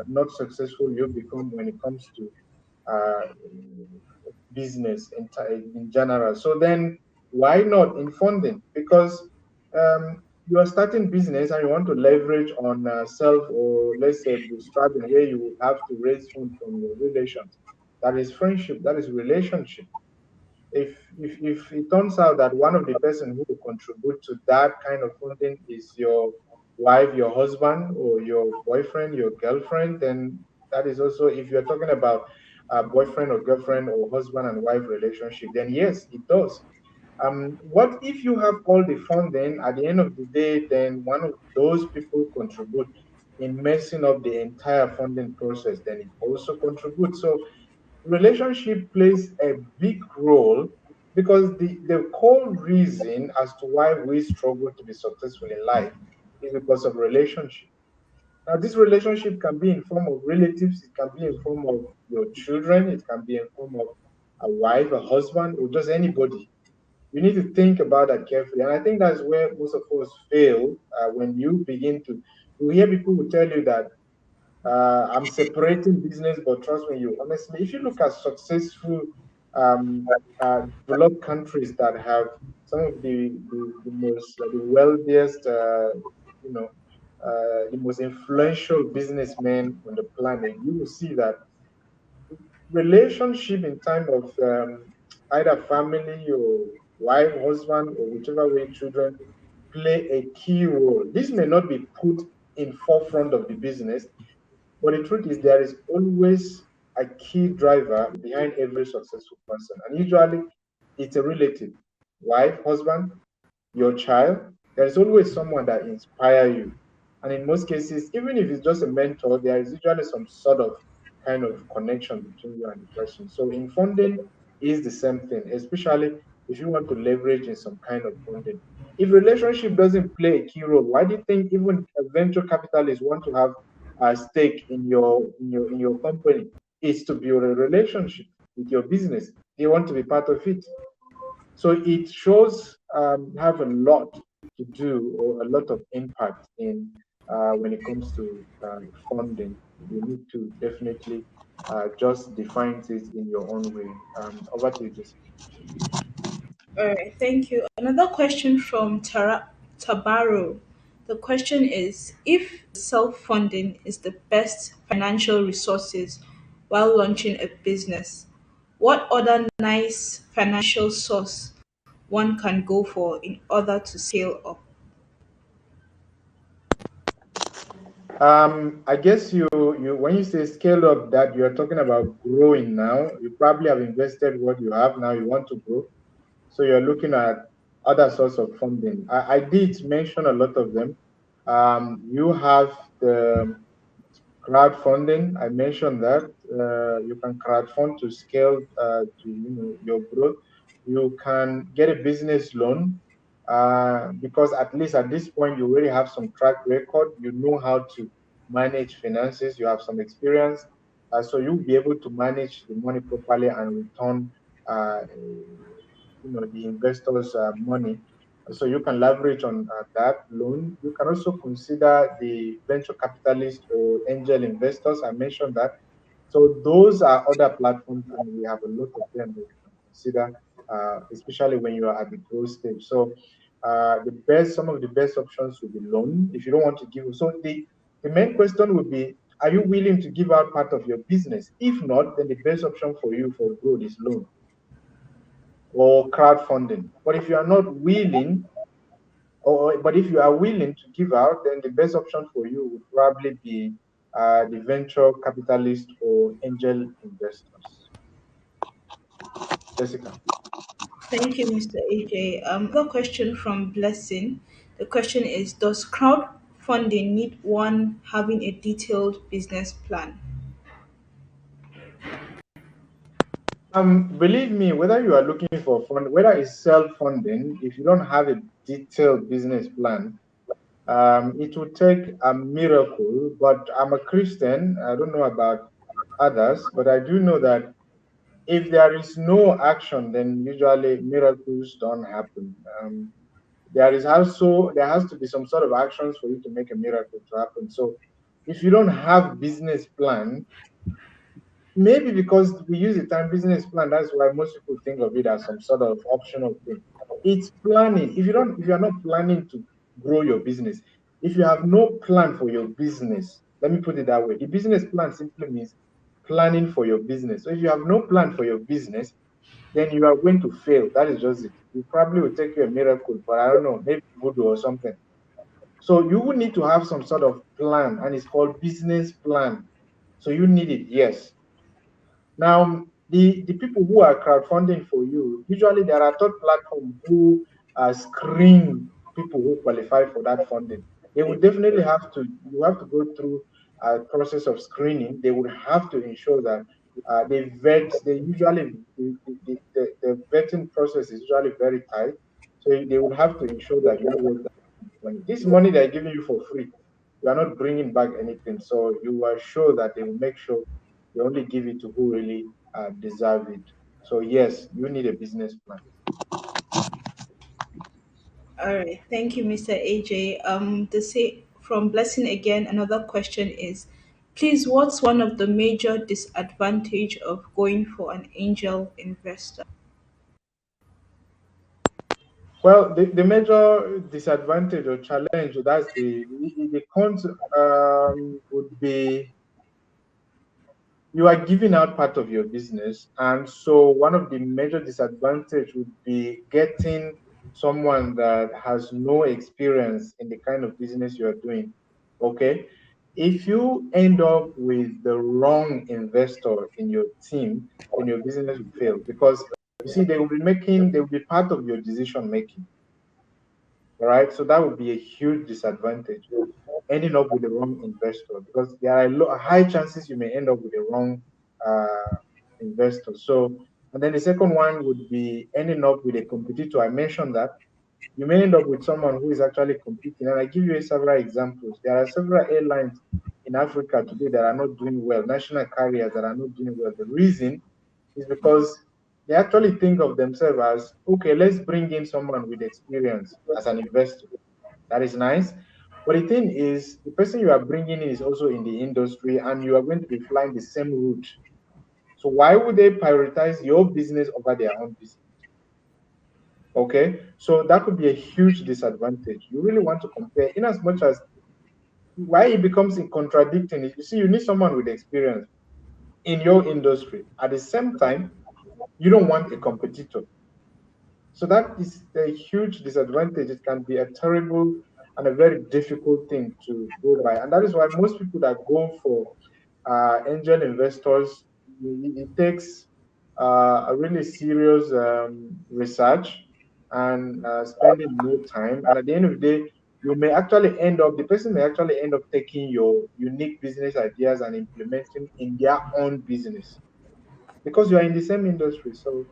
not successful you become when it comes to uh, business in general. So then, why not in funding? Because you are starting business and you want to leverage on self or let's say bootstrapping, where you will have to raise funds from your relations. That is friendship. That is relationship. If it turns out that one of the person who will contribute to that kind of funding is your wife, your husband, or your boyfriend, your girlfriend, then that is also, if you're talking about a boyfriend or girlfriend or husband and wife relationship, then yes, it does. What if you have all the funding at the end of the day, then one of those people contribute in messing up the entire funding process, then it also contributes. So relationship plays a big role because the core reason as to why we struggle to be successful in life is because of relationship. Now, this relationship can be in form of relatives, it can be in form of your children, it can be in form of a wife, a husband, or just anybody. You need to think about that carefully. And I think that's where most of us fail when you begin to, you hear people who tell you that I'm separating business, but trust me, you honestly, if you look at successful developed countries that have some of the most, the wealthiest, you know, the most influential businessmen on the planet, you will see that relationship in time of either family or wife, husband, or whichever way children play a key role. This may not be put in forefront of the business, but the truth is, there is always a key driver behind every successful person. And usually, it's a relative, wife, husband, your child. There's always someone that inspire you. And in most cases, even if it's just a mentor, there is usually some sort of kind of connection between you and the person. So in funding is the same thing, especially if you want to leverage in some kind of funding. If relationship doesn't play a key role, why do you think even venture capitalists want to have a stake in your company? Is to build a relationship with your business. They want to be part of it. So it shows have a lot to do or a lot of impact in when it comes to funding. You need to definitely just define it in your own way. Over to you, Jessica. All right, thank you. Another question from Tabaro. The question is, if self funding is the best financial resources while launching a business, what other nice financial source one can go for in order to scale up? I guess you when you say scale up, that you're talking about growing now. You probably have invested what you have now. You want to grow, so you're looking at other sources of funding. I did mention a lot of them. You have the crowdfunding. I mentioned that you can crowdfund to scale to your growth. You can get a business loan because at least at this point you already have some track record. You know how to manage finances. You have some experience, so you'll be able to manage the money properly and return the investors' money. So you can leverage on that loan. You can also consider the venture capitalist or angel investors. I mentioned that. So those are other platforms, and we have a lot of them that you can consider, especially when you are at the growth stage. So some of the best options would be loan. If you don't want to give, so the main question would be, are you willing to give out part of your business? If not, then the best option for you for growth is loan or crowdfunding. But if you are not willing, but if you are willing to give out, then the best option for you would probably be the venture capitalist or angel investors. Jessica. Thank you, Mr. AJ. The question from Blessing. The question is, does crowdfunding need one having a detailed business plan? Believe me, whether you are looking for fund, whether it's self-funding, if you don't have a detailed business plan, it will take a miracle. But I'm a Christian. I don't know about others, but I do know that if there is no action, then usually miracles don't happen. There has to be some sort of actions for you to make a miracle to happen. So if you don't have business plan, maybe because we use the term business plan, that's why most people think of it as some sort of optional thing. It's planning. If you're not planning to grow your business, if you have no plan for your business, let me put it that way. The business plan simply means planning for your business. So if you have no plan for your business, then you are going to fail. That is just it. It probably will take you a miracle, but I don't know, maybe voodoo or something. So you will need to have some sort of plan, and it's called business plan. So you need it, yes. Now, the people who are crowdfunding for you, usually there are third platforms who screen people who qualify for that funding. They would definitely you have to go through a process of screening. They would have to ensure that the vetting process is usually very tight. So they would have to ensure that you are worth that money. This money they're giving you for free, you are not bringing back anything. So you are sure that they will make sure they only give it to who really deserve it. So yes, you need a business plan. All right. Thank you, Mr. AJ. From Blessing again, another question is, please, what's one of the major disadvantage of going for an angel investor? Well, the major disadvantage or challenge, that's the cons would be you are giving out part of your business, and so one of the major disadvantage would be getting someone that has no experience in the kind of business you are doing. Okay, if you end up with the wrong investor in your team, then your business will fail, because you see they will be part of your decision making. All right, so that would be a huge disadvantage, ending up with the wrong investor, because there are high chances you may end up with the wrong uh, investor. So, and then the second one would be ending up with a competitor. I mentioned that you may end up with someone who is actually competing. And I give you several examples. There are several airlines in Africa today that are not doing well, national carriers that are not doing well. The reason is because they actually think of themselves as, okay, let's bring in someone with experience as an investor. That is nice. But the thing is, the person you are bringing in is also in the industry, and you are going to be flying the same route. So why would they prioritize your business over their own business? Okay, so that could be a huge disadvantage. You really want to compare, in as much as why it becomes contradicting is, you see, you need someone with experience in your industry. At the same time, you don't want a competitor. So that is a huge disadvantage. It can be a terrible and a very difficult thing to go by. And that is why most people that go for angel investors, it takes a really serious research and spending more time. And at the end of the day, the person may actually end up taking your unique business ideas and implementing in their own business because you are in the same industry. So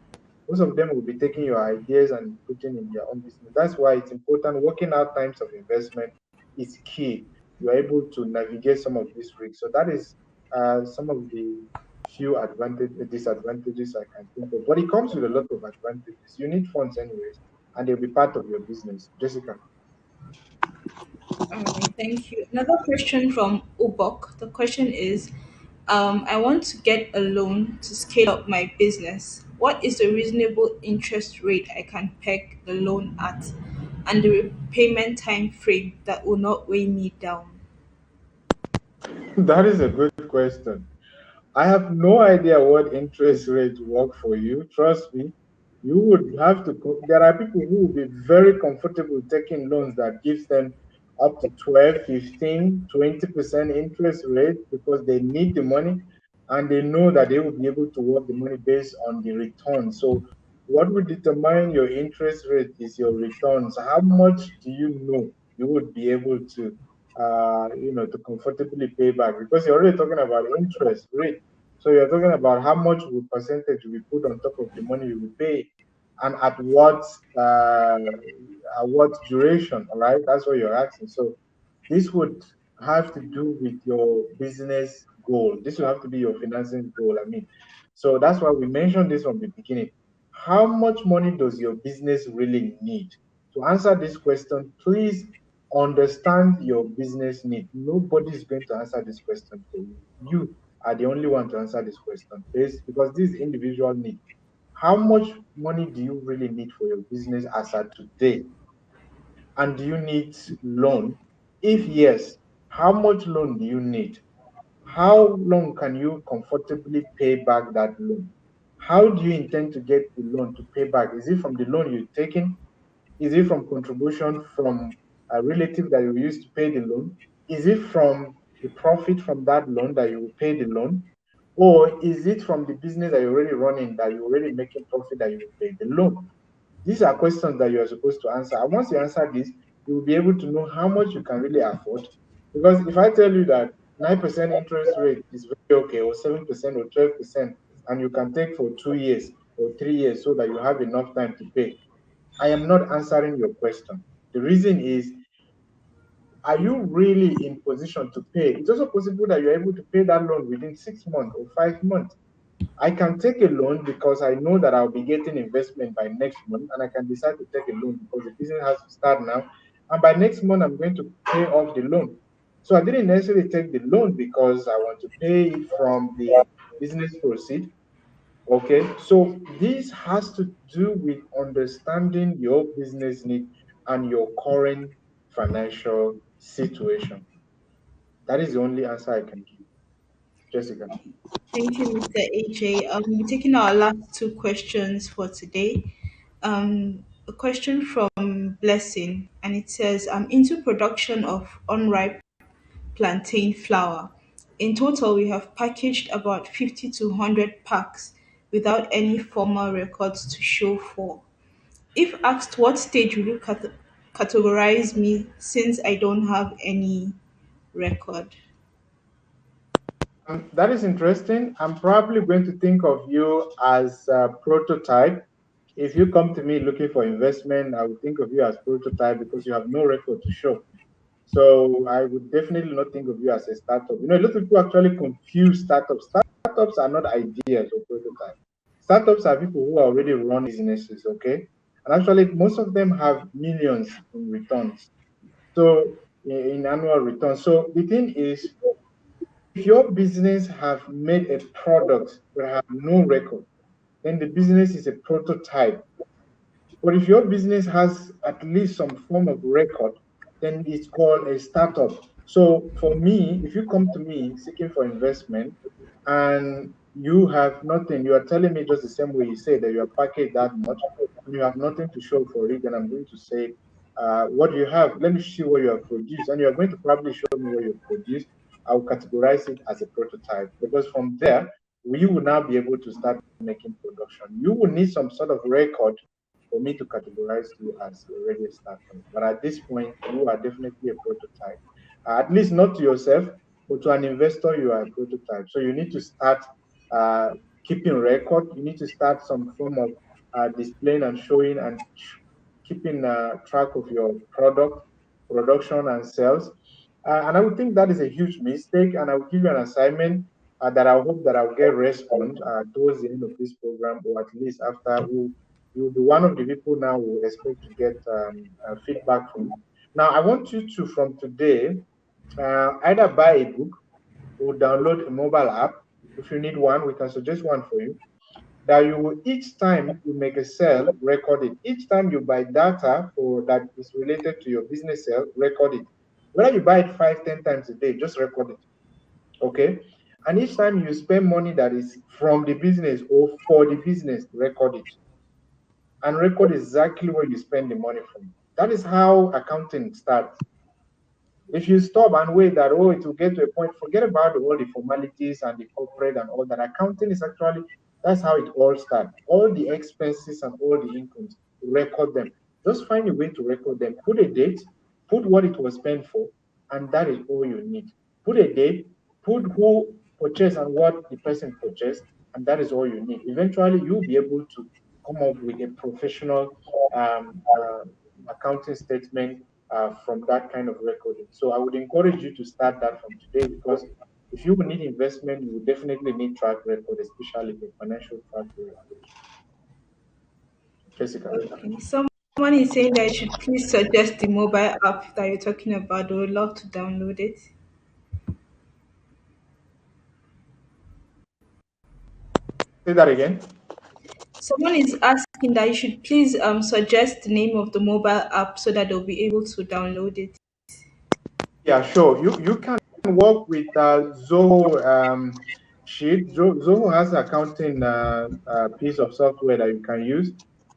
most of them will be taking your ideas and putting in their own business. That's why it's important. Working out times of investment is key. You are able to navigate some of these risks. So that is some of the few disadvantages I can think of. But it comes with a lot of advantages. You need funds anyways, and they'll be part of your business. Jessica. All right, thank you. Another question from Ubok. The question is, I want to get a loan to scale up my business. What is the reasonable interest rate I can peg the loan at, and the repayment time frame that will not weigh me down? That is a good question. I have no idea what interest rate work for you. Trust me, you would have to. There are people who will be very comfortable taking loans that gives them up to 12, 15, 20% interest rate because they need the money and they know that they will be able to work the money based on the return. So what will determine your interest rate is your returns. How much do you know you would be able to comfortably pay back? Because you're already talking about interest rate. So you're talking about how much would percentage we put on top of the money we pay, and uh, at what duration. All right, that's what you're asking. So this would have to do with your business goal. This will have to be your financing goal. I mean, so that's why we mentioned this from the beginning. How much money does your business really need? To answer this question, please understand your business need. Nobody is going to answer this question for you. You are the only one to answer this question, please, because this is individual need. How much money do you really need for your business as of today? And do you need loan? If yes, how much loan do you need? How long can you comfortably pay back that loan? How do you intend to get the loan to pay back? Is it from the loan you're taking? Is it from contribution from a relative that you used to pay the loan? Is it from the profit from that loan that you will pay the loan? Or is it from the business that you're already running that you're already making profit that you will pay the loan? These are questions that you are supposed to answer. And once you answer this, you will be able to know how much you can really afford. Because if I tell you that 9% interest rate is very okay, or 7% or 12%, and you can take for 2 years or 3 years so that you have enough time to pay, I am not answering your question. The reason is, are you really in position to pay? It's also possible that you're able to pay that loan within 6 months or 5 months. I can take a loan because I know that I'll be getting investment by next month, and I can decide to take a loan because the business has to start now. And by next month, I'm going to pay off the loan. So I didn't necessarily take the loan because I want to pay it from the business proceed. Okay, so this has to do with understanding your business need and your current financial situation. That is the only answer I can give, Jessica. Thank you, Mr. AJ. We're taking our last two questions for today. A question from Blessing, and it says, I'm into production of unripe plantain flour. In total, we have packaged about 50 to 100 packs without any formal records to show for. If asked what stage will you categorize me since I don't have any record? That is interesting. I'm probably going to think of you as a prototype. If you come to me looking for investment, I would think of you as prototype because you have no record to show. So I would definitely not think of you as a startup. A lot of people actually confuse startups. Startups are not ideas or prototypes. Startups are people who are already running businesses, okay? And actually, most of them have millions in returns. So in annual returns. So the thing is, if your business have made a product but have no record, then the business is a prototype. But if your business has at least some form of record, then it's called a startup. So for me, if you come to me seeking for investment and you have nothing, you are telling me just the same way you say that you are packaged that much and you have nothing to show for it, then I'm going to say what do you have? Let me see what you have produced. And you're going to probably show me what you've produced. I'll categorize it as a prototype because from there, we will now be able to start making production. You will need some sort of record for me to categorize you as already a startup. But at this point, you are definitely a prototype. At least not to yourself, but to an investor, you are a prototype. So you need to start uh, keeping record. You need to start some form of displaying and showing and keeping track of your product production and sales. And I would think that is a huge mistake. And I will give you an assignment that I hope that I'll get response towards the end of this program, or at least after. You'll be one of the people now who expect to get feedback from. Now, I want you to, from today, either buy a book or download a mobile app. If you need one, we can suggest one for you. That you will, each time you make a sale, record it. Each time you buy data or that is related to your business sale, record it. Whether you buy it 5, 10 times a day, just record it. Okay. And each time you spend money that is from the business or for the business, record it. And record exactly where you spend the money from. That is how accounting starts. If you stop and wait that, oh, it will get to a point, forget about all the formalities and the corporate and all that. Accounting is actually, that's how it all starts. All the expenses and all the incomes, record them. Just find a way to record them. Put a date, put what it was spent for, and that is all you need. Put a date, put who purchased and what the person purchased, and that is all you need. Eventually, you'll be able to come up with a professional accounting statement from that kind of recording. So I would encourage you to start that from today because if you will need investment, you will definitely need track record, especially the financial track record. Jessica. Okay. Someone is saying that I should please suggest the mobile app that you're talking about. They would love to download it. Say that again. Someone is asking that you should please suggest the name of the mobile app so that they'll be able to download it. Yeah, sure. You can work with ZOHO sheet. ZOHO has accounting piece of software that you can use.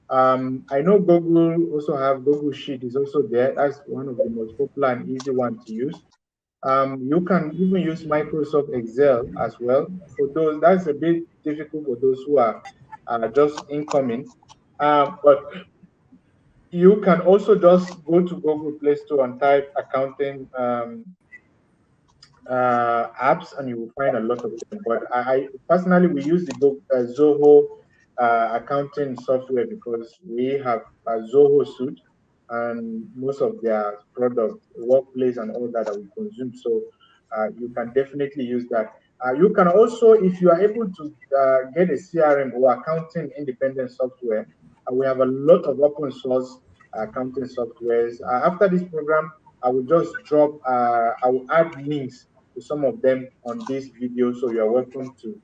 I know Google also have Google Sheet is also there. That's one of the most popular and easy one to use. You can even use Microsoft Excel as well. For those, that's a bit difficult for those who are just incoming. But you can also just go to Google Play Store and type accounting apps, and you will find a lot of them. But I personally we use the Zoho accounting software because we have a Zoho suite and most of their product, workplace, and all that we consume. So you can definitely use that. You can also, if you are able to get a CRM or accounting independent software, we have a lot of open source accounting softwares. After this program, I will just drop, I will add links to some of them on this video. So you're welcome to,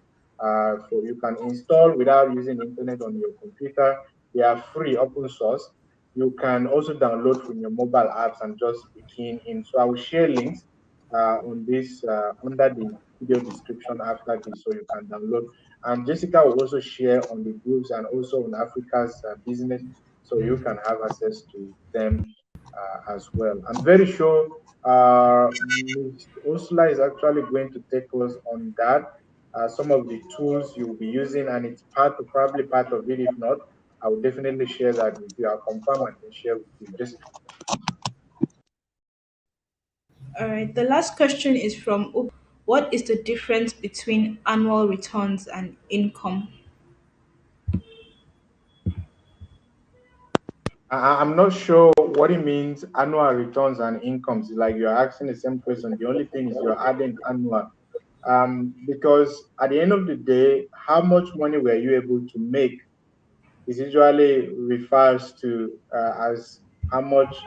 for you can install without using internet on your computer. They are free, open source. You can also download from your mobile apps and just be keen in. So I will share links on this under the video description after this, so you can download. And Jessica will also share on the groups and also on Africa's business, so you can have access to them as well. I'm very sure Ms. Ursula is actually going to take us on that. Some of the tools you'll be using, and it's probably part of it. If not, I will definitely share that with you. I'll confirm and then share with you. Just All right. The last question is from What is the difference between annual returns and income? I'm not sure what it means annual returns and incomes. Like you're asking the same question. The only thing is you're adding annual. Because at the end of the day, how much money were you able to make is usually refers to as how much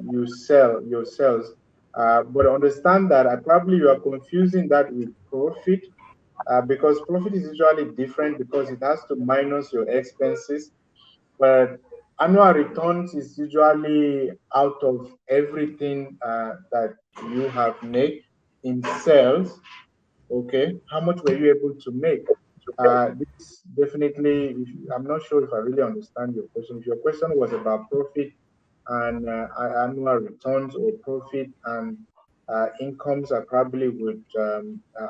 you sell your sales. But understand that probably you are confusing that with profit because profit is usually different because it has to minus your expenses. But annual returns is usually out of everything that you have made in sales. Okay, how much were you able to make? This definitely, I'm not sure if I really understand your question. If your question was about profit, and annual returns or profit and incomes, I probably would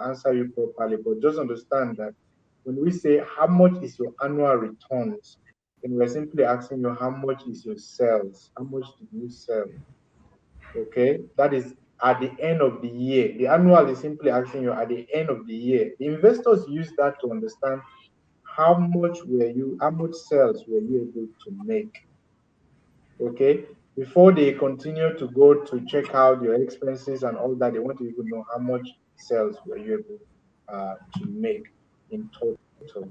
answer you properly. But just understand that when we say how much is your annual returns, then we're simply asking you how much is your sales, how much did you sell? Okay, that is at the end of the year. The annual is simply asking you at the end of the year. The investors use that to understand how much sales were you able to make? Okay, before they continue to go to check out your expenses and all that, they want to even know how much sales were you able to make in total.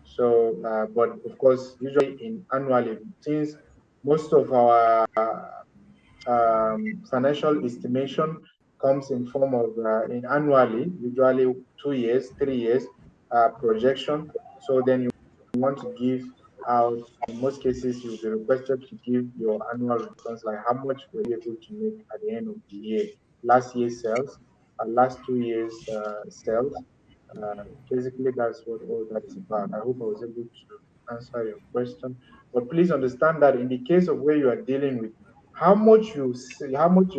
So, but of course, usually in annually, since most of our financial estimation comes in form of in annually, usually 2 years, 3 years projection. So then you want to give out, in most cases, you'll be requested to give your annual returns, like how much were you able to make at the end of the year, last year's sales, last 2 years sales. Basically, that's what all that is about. I hope I was able to answer your question. But please understand that in the case of where you are dealing with how much your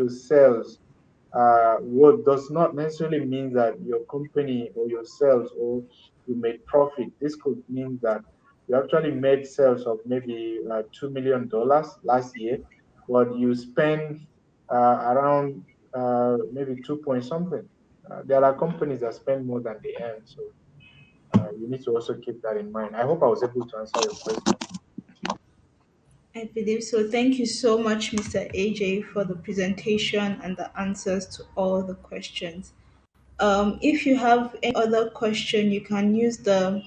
sales what does not necessarily mean that your company or your sales or you made profit. This could mean that you actually made sales of maybe $2 million last year, but you spend around maybe 2 point something. There are companies that spend more than they earn, so you need to also keep that in mind. I hope I was able to answer your question. I believe so. Thank you so much, Mr. AJ, for the presentation and the answers to all the questions. If you have any other question, you can use the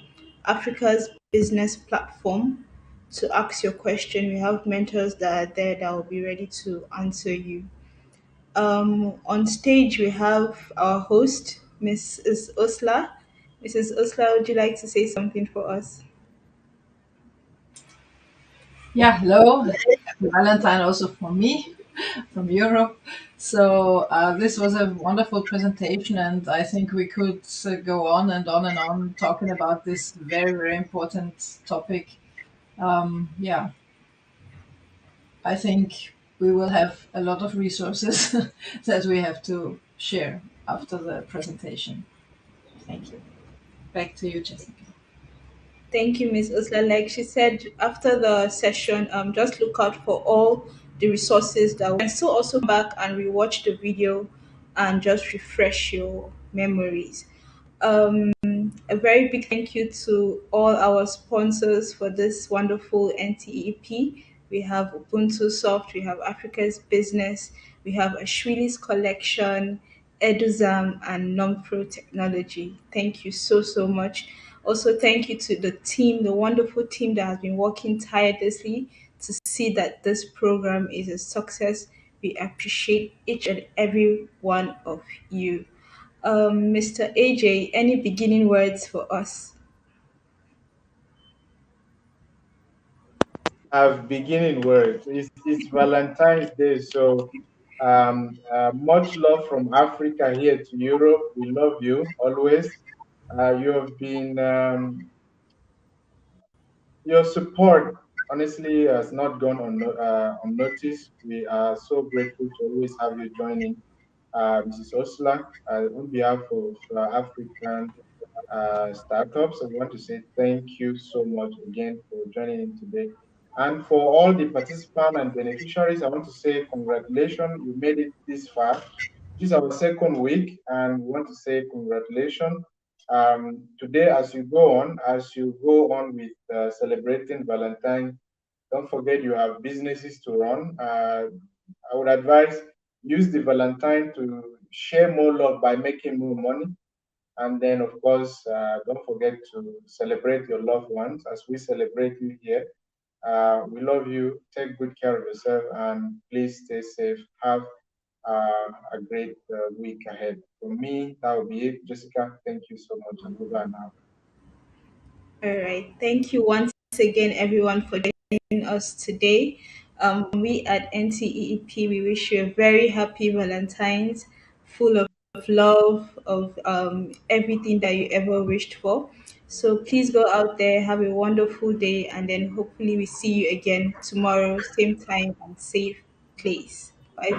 Africa's Business platform to ask your question. We have mentors that are there that will be ready to answer you. On stage, we have our host, Mrs. Osla. Mrs. Osla, would you like to say something for us? Yeah, hello. Happy Valentine also from me, from Europe. So this was a wonderful presentation, and I think we could go on and on and on talking about this very, very important topic. Yeah, I think we will have a lot of resources that we have to share after the presentation. Thank you. Back to you, Jessica. Thank you, Miss Osla. Like she said, after the session, just look out for all the resources that we can still also back and rewatch the video and just refresh your memories. A very big thank you to all our sponsors for this wonderful NTEP. We have Ubuntu Soft, we have Africa's Business, we have Ashwili's Collection, Eduzam, and Nonpro Technology. Thank you so, so much. Also, thank you to the team, the wonderful team that has been working tirelessly to see that this program is a success. We appreciate each and every one of you. Mr. AJ, any beginning words for us? Have beginning words. It's Valentine's Day, so much love from Africa here to Europe. We love you always. You have been your support honestly has not gone unnoticed. We are so grateful to always have you joining, Mrs. Osla, on behalf of African startups. I want to say thank you so much again for joining in today. And for all the participants and beneficiaries, I want to say congratulations. You made it this far. This is our second week, and we want to say congratulations. Today, as you go on with celebrating Valentine, don't forget you have businesses to run. I would advise use the Valentine to share more love by making more money. And then, of course, don't forget to celebrate your loved ones as we celebrate you here. We love you. Take good care of yourself and please stay safe. Have a great week ahead. For me, that will be it. Jessica, thank you so much and over and out. All right. Thank you once again, everyone, for joining us today. We at NTEEP, we wish you a very happy Valentine's, full of love, of everything that you ever wished for. So please go out there, have a wonderful day, and then hopefully we see you again tomorrow, same time and safe place.